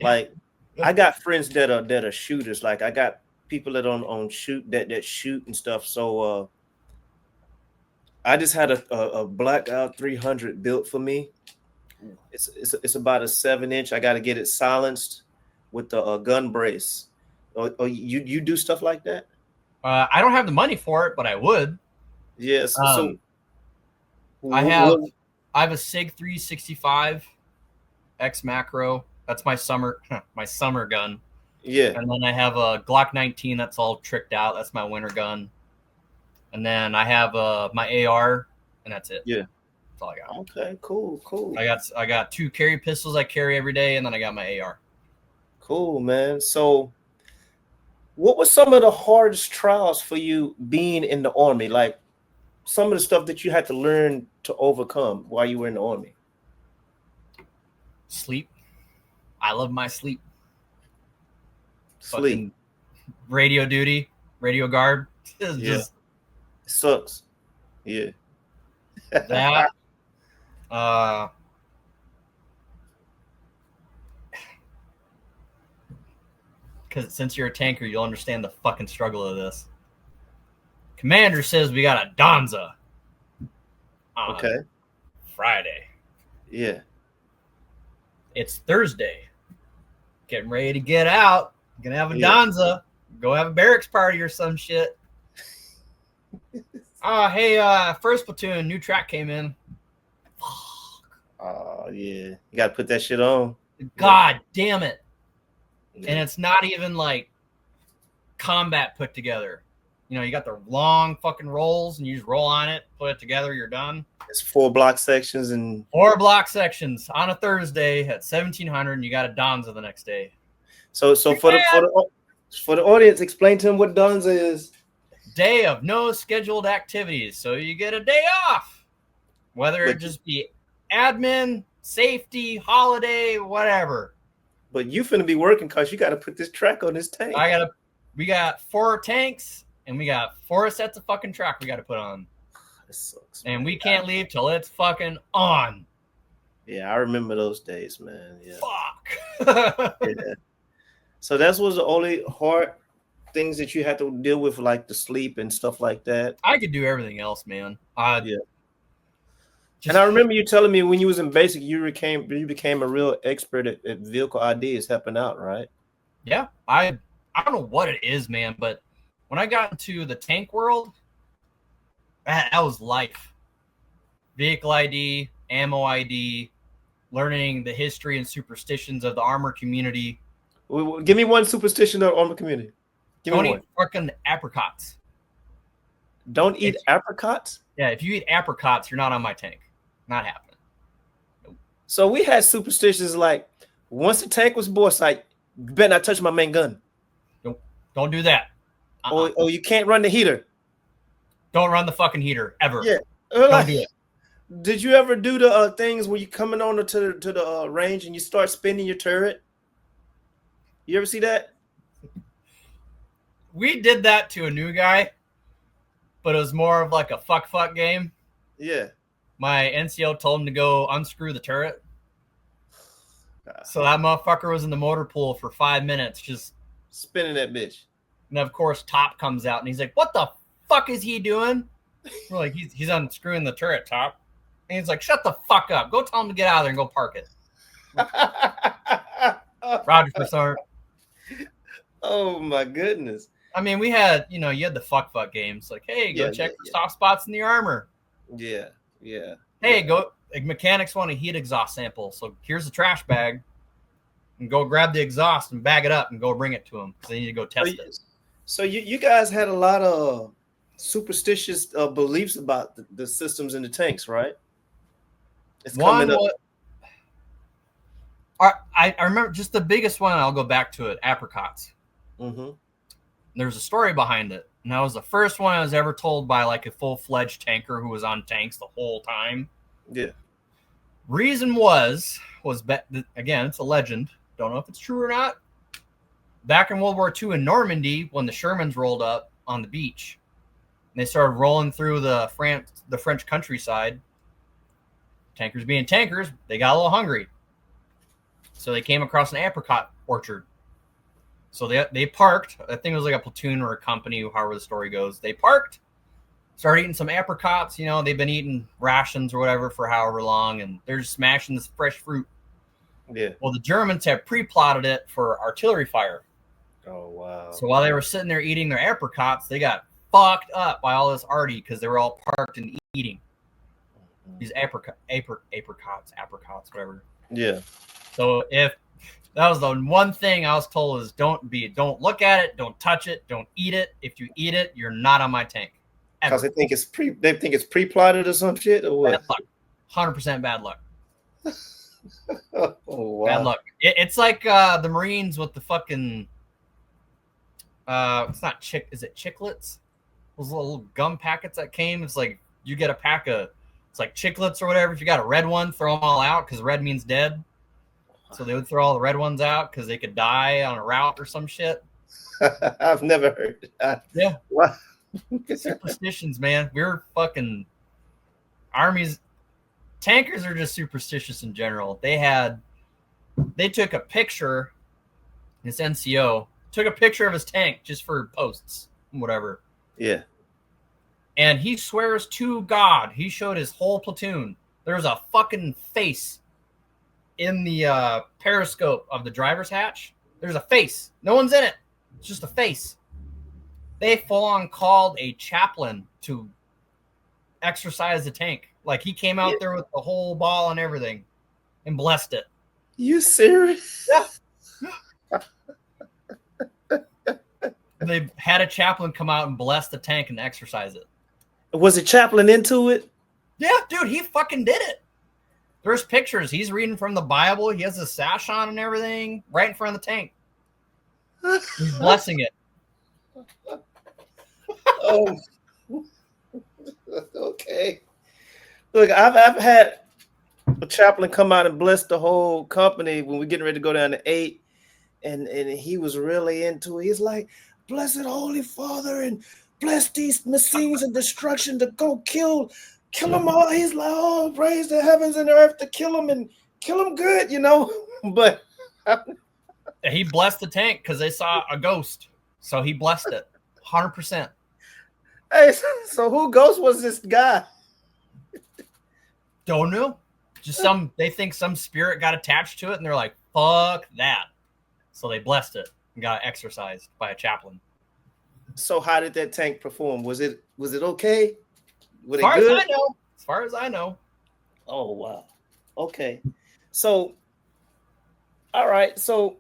like I got friends that are shooters. Like I got people that on shoot that shoot and stuff. So I just had a Blackout 300 built for me. It's about a 7-inch. I got to get it silenced with the gun brace. Or you do stuff like that? I don't have the money for it, but I would. Yes. I have a SIG 365 X macro. That's my summer gun. Yeah. And then I have a Glock 19 that's all tricked out. That's my winter gun. And then I have my AR, and that's it. Yeah. That's all I got. Okay, cool. I got 2 carry pistols I carry every day, and then I got my AR. Cool, man. So what were some of the hardest trials for you being in the Army? Like some of the stuff that you had to learn to overcome while you were in the Army? Sleep. I love my sleep. Sleep. Fucking radio duty, radio guard. It's just it sucks. Yeah. That. Because since you're a tanker, you'll understand the fucking struggle of this. Commander says we got a Donza on Friday. Yeah. It's Thursday. Getting ready to get out. Gonna have a Donza. Go have a barracks party or some shit. Hey, first platoon, new track came in. Oh, yeah. You got to put that shit on. God damn it. Yeah. And it's not even like combat put together. You know, you got the long fucking rolls and you just roll on it, put it together, you're done. It's 4 block sections and 4 block sections on a Thursday at 1700, and you got a Donza the next day. So for the audience, explain to them what Donza is. Day of no scheduled activities, so you get a day off, whether it just be admin, safety, holiday, whatever. But you finna be working because you got to put this track on this tank. We got 4 tanks. And we got 4 sets of fucking track we got to put on. This sucks. And we can't leave till it's fucking on. Yeah, I remember those days, man. Yeah. Fuck. Yeah. So that was the only hard things that you had to deal with, like the sleep and stuff like that. I could do everything else, man. Yeah. And I remember you telling me when you was in basic, you became a real expert at vehicle IDs, helping out, right? Yeah. I don't know what it is, man, but when I got into the tank world, that was life. Vehicle ID, ammo ID, learning the history and superstitions of the armor community. Give me one superstition of the armor community. Don't eat fucking apricots. Don't eat apricots? Yeah, if you eat apricots, you're not on my tank. Not happening. So we had superstitions like once the tank was bored, like you better not touch my main gun. Nope. Don't do that. Or you can't run the heater. Don't run the fucking heater ever. Yeah. Don't do it. Did you ever do the things where you coming on to the range and you start spinning your turret? You ever see that? We did that to a new guy, but it was more of like a fuck game. Yeah. My NCO told him to go unscrew the turret. So that motherfucker was in the motor pool for 5 minutes just spinning that bitch. And of course, Top comes out and he's like, "What the fuck is he doing?" We're like, he's unscrewing the turret, Top. And he's like, "Shut the fuck up. Go tell him to get out of there and go park it." Roger for Sergeant. Oh my goodness. I mean, we had, you had the fuck games. Like, hey, go check for soft spots in the armor. Yeah. Hey, go. Like, mechanics want a heat exhaust sample. So here's the trash bag. And go grab the exhaust and bag it up and go bring it to them because they need to go test it. So you guys had a lot of superstitious beliefs about the systems in the tanks, right? It's coming up. I remember just the biggest one. I'll go back to it. Apricots. Mm-hmm. There's a story behind it, and that was the first one I was ever told by like a full-fledged tanker who was on tanks the whole time. Yeah. Reason was again, it's a legend. Don't know if it's true or not. Back in World War II in Normandy, when the Shermans rolled up on the beach, and they started rolling through the French countryside, tankers being tankers, they got a little hungry. So they came across an apricot orchard. So they parked. I think it was like a platoon or a company, however the story goes. They parked, started eating some apricots. They've been eating rations or whatever for however long, and they're just smashing this fresh fruit. Yeah. Well, the Germans had pre-plotted it for artillery fire. Oh, wow. So while they were sitting there eating their apricots, they got fucked up by all this arty because they were all parked and eating these apricots, whatever. Yeah. So if that was the one thing I was told is don't look at it, don't touch it, don't eat it. If you eat it, you're not on my tank. Because they think it's pre-plotted or some shit or what? Bad luck. 100% bad luck. Oh, wow. Bad luck. It's like the Marines with the fucking it's not is it chiclets? Those little gum packets that came. It's like you get a pack of it's like chiclets or whatever. If you got a red one, throw them all out because red means dead. So they would throw all the red ones out because they could die on a route or some shit. I've never heard that. Yeah. What? Superstitions, man. We're fucking armies. Tankers are just superstitious in general. They took a picture, this NCO took a picture of his tank just for posts, whatever. Yeah. And he swears to God, he showed his whole platoon. There's a fucking face in the periscope of the driver's hatch. There's a face. No one's in it. It's just a face. They full on called a chaplain to exercise the tank. Like he came out there with the whole ball and everything and blessed it. You serious? Yeah. They had a chaplain come out and bless the tank and exercise it. Was the chaplain into it? Yeah, dude, he fucking did it. There's pictures. He's reading from the Bible. He has a sash on and everything right in front of the tank. He's blessing it. Oh, okay. Look, I've had a chaplain come out and bless the whole company when we're getting ready to go down to 8, and he was really into it. He's like, "Blessed Holy Father, and bless these machines of destruction to go kill them all." He's like, "Oh, praise the heavens and the earth to kill them and kill them good," But he blessed the tank because they saw a ghost, so he blessed it 100%. Hey, so who ghost was this guy? Don't know. Just they think some spirit got attached to it, and they're like, "Fuck that!" So they blessed it and got exorcised by a chaplain. So how did that tank perform? Was it okay? As far as I know. Oh wow. Okay. So, all right. So,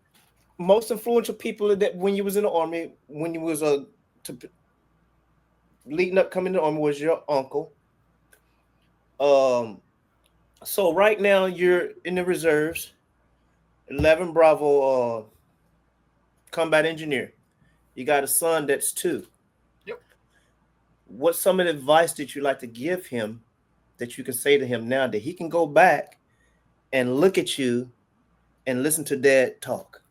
most influential people that when you was in the army, when you was leading up coming to the army was your uncle. So right now you're in the reserves, 11 Bravo combat engineer. You got a son that's 2. Yep. What's some of the advice that you like to give him that you can say to him now that he can go back and look at you and listen to dad talk?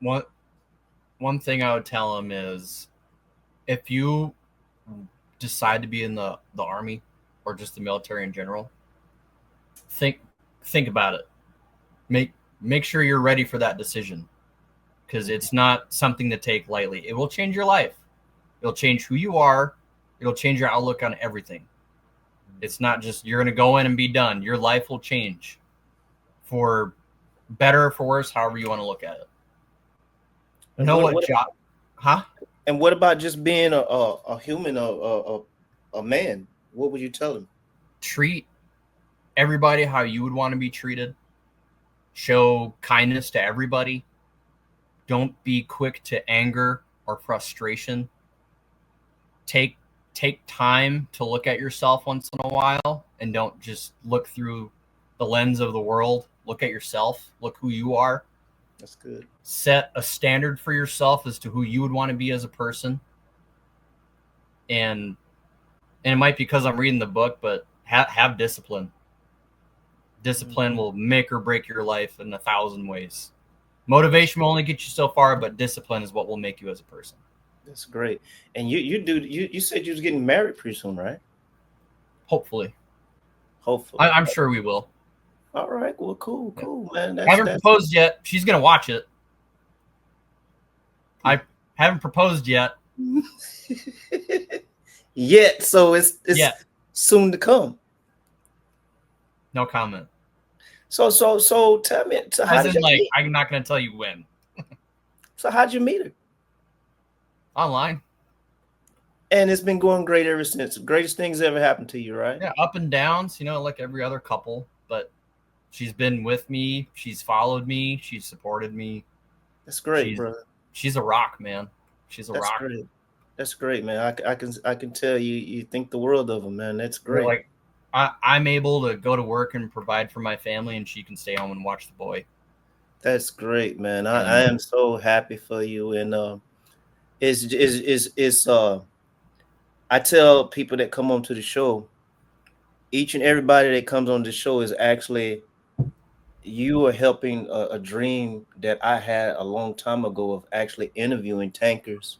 One one thing I would tell him is, if you decide to be in the army or just the military in general, think think about it. Make sure you're ready for that decision, because it's not something to take lightly. It will change your life. It'll change who you are. It'll change your outlook on everything. It's not just you're going to go in and be done. Your life will change for better or for worse, however you want to look at it. And Know what job, huh? and what about just being a human, a man? What would you tell him? Treat everybody how you would want to be treated. Show kindness to everybody. Don't be quick to anger or frustration. Take time to look at yourself once in a while, and don't just look through the lens of the world. Look at yourself. Look who you are. That's good. Set a standard for yourself as to who you would want to be as a person. And it might be because I'm reading the book, but have discipline. Discipline will make or break your life in 1,000 ways. Motivation will only get you so far, but discipline is what will make you as a person. That's great. And you said you was getting married pretty soon, right? Hopefully. Hopefully. I'm sure we will. All right. Well, cool, man. I haven't proposed yet. She's going to watch it. I haven't proposed yet. Yet, so it's soon to come. No comment. So tell me, how did you meet? I'm not going to tell you when. So how'd you meet her? Online. And it's been going great ever since. The greatest things ever happened to you, right? Yeah, up and downs, like every other couple. But she's been with me. She's followed me. She's supported me. That's great, brother. She's a rock, man. She's a rock. Great. That's great, man. I can tell you think the world of them, man. That's great. Like, I'm able to go to work and provide for my family, and she can stay home and watch the boy. That's great, man. I am so happy for you, and I tell people that come on to the show, each and everybody that comes on the show is actually, you are helping a dream that I had a long time ago of actually interviewing tankers.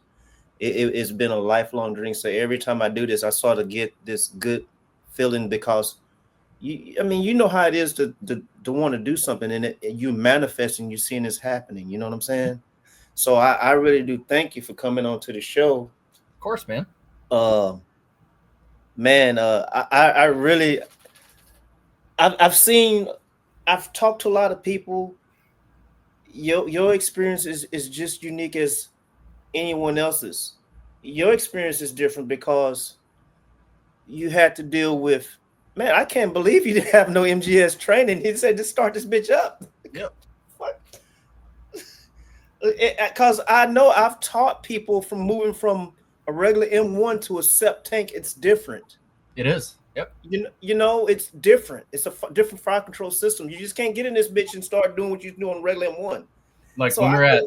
It's been a lifelong dream. So every time I do this, I sort of get this good feeling, because you know how it is to want to do something, and you manifesting, you seeing this happening. You know what I'm saying? So I really do thank you for coming on to the show. Of course, man. I really, I've talked to a lot of people. Your experience is just unique as anyone else's. Your experience is different because you had to deal with, man, I can't believe you didn't have no MGS training. He said, just start this bitch up. Yep. What? Because I know I've taught people from moving from a regular M1 to a SEP tank. It's different. It is. Yep. You know, it's different. It's a different fire control system. You just can't get in this bitch and start doing what you do on regular M1. Like, so when we were at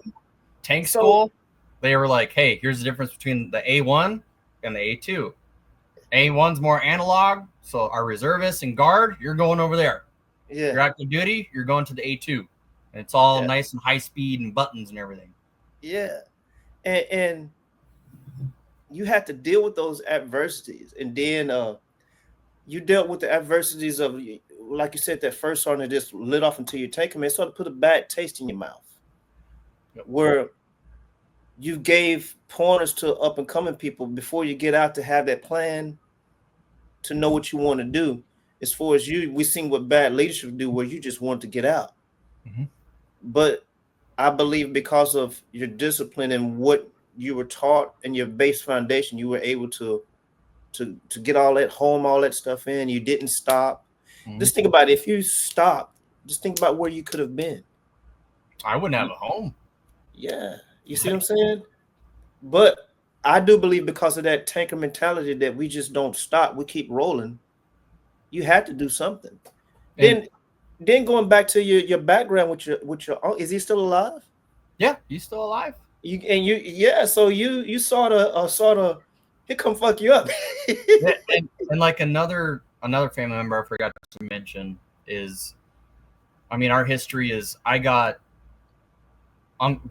tank school, they were like, hey, here's the difference between the A1 and the A2. A1's more analog, so our reservists and guard, you're going over there. Yeah. You're active duty, you're going to the A2. And it's all nice and high speed and buttons and everything. Yeah. And you had to deal with those adversities. And then you dealt with the adversities of, like you said, that first sergeant just lit off until you take him. It sort of put a bad taste in your mouth. Yep. Where you gave pointers to up and coming people before you get out to have that plan, to know what you want to do. As far as we seen what bad leadership do, where you just want to get out. Mm-hmm. But I believe because of your discipline and what you were taught and your base foundation, you were able to get all that home, all that stuff in. You didn't stop. Mm-hmm. Just think about it. If you stopped, just think about where you could have been. I wouldn't have a home. Yeah. You see what I'm saying? But I do believe because of that tanker mentality that we just don't stop. We keep rolling. You had to do something. And Then going back to your background with your uncle, is he still alive? yeah, he's still alive. Yeah. So you sort of he come fuck you up. Yeah, and like another family member I forgot to mention is, I mean, our history is I got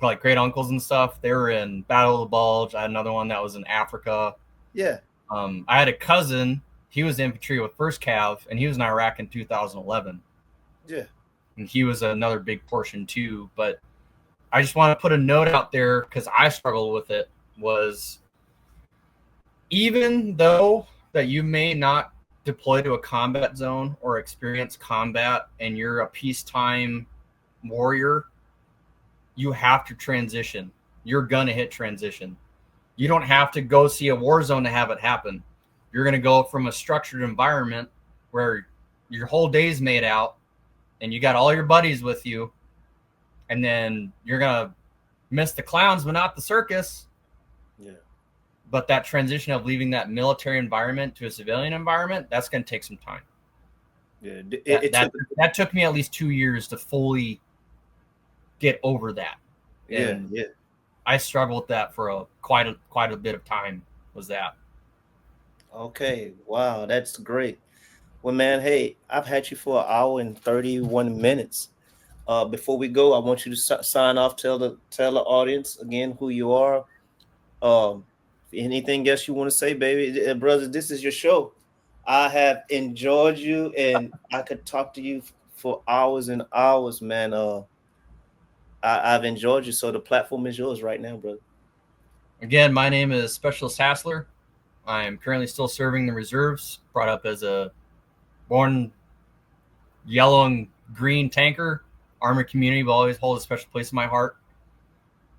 like great uncles and stuff. They were in Battle of the Bulge. I had another one that was in Africa. Yeah. I had a cousin. He was infantry with First Cav, and he was in Iraq in 2011. Yeah. And he was another big portion too. But I just want to put a note out there because I struggled with it. Was even though that you may not deploy to a combat zone or experience combat, and you're a peacetime warrior, you have to transition. You're gonna hit transition. You don't have to go see a war zone to have it happen. You're going to go from a structured environment where your whole day's made out and you got all your buddies with you, and then you're going to miss the clowns but not the circus. Yeah. But that transition of leaving that military environment to a civilian environment, that's going to take some time. Yeah. That took me at least 2 years to fully get over that. And yeah. I struggled with that for quite a bit of time. Was that? Okay. Wow, that's great. Well, man, hey, I've had you for 1 hour and 31 minutes. Before we go, I want you to sign off. Tell the audience again who you are. Um, anything else you want to say, baby, brother? This is your show. I have enjoyed you, and I could talk to you for hours and hours, man. I've enjoyed you, so the platform is yours right now, brother. Again, my name is Specialist Hassler. I am currently still serving the reserves, brought up as a born yellow and green tanker. Army community will always hold a special place in my heart.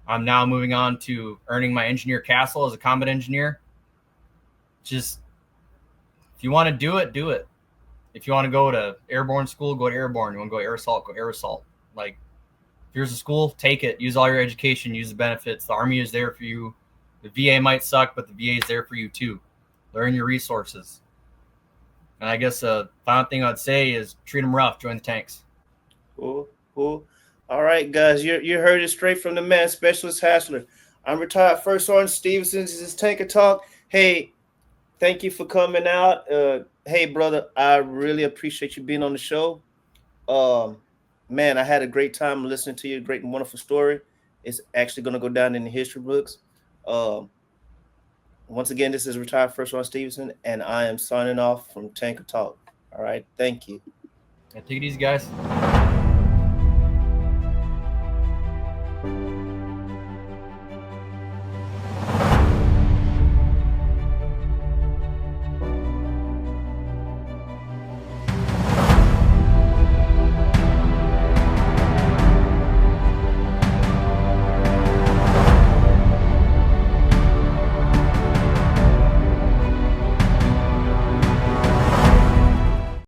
I'm now moving on to earning my engineer castle as a combat engineer. Just, if you want to do it, do it. If you want to go to airborne school, go to airborne. You want to go air assault, go air assault. Like, if there's a school, take it. Use all your education. Use the benefits. The Army is there for you. The VA might suck, but the VA is there for you too. Learn your resources. And I guess the final thing I'd say is treat them rough. Join the tanks. Cool. All right, guys, you heard it straight from the man, Specialist Hassler. I'm retired First Sergeant Stevenson. This is Tanker Talk. Hey, thank you for coming out. Hey, brother, I really appreciate you being on the show. Man, I had a great time listening to your great and wonderful story. It's actually going to go down in the history books. Once again, this is retired First Sergeant Stevenson, and I am signing off from Tanker Talk. All right, thank you. Yeah, take it easy, guys.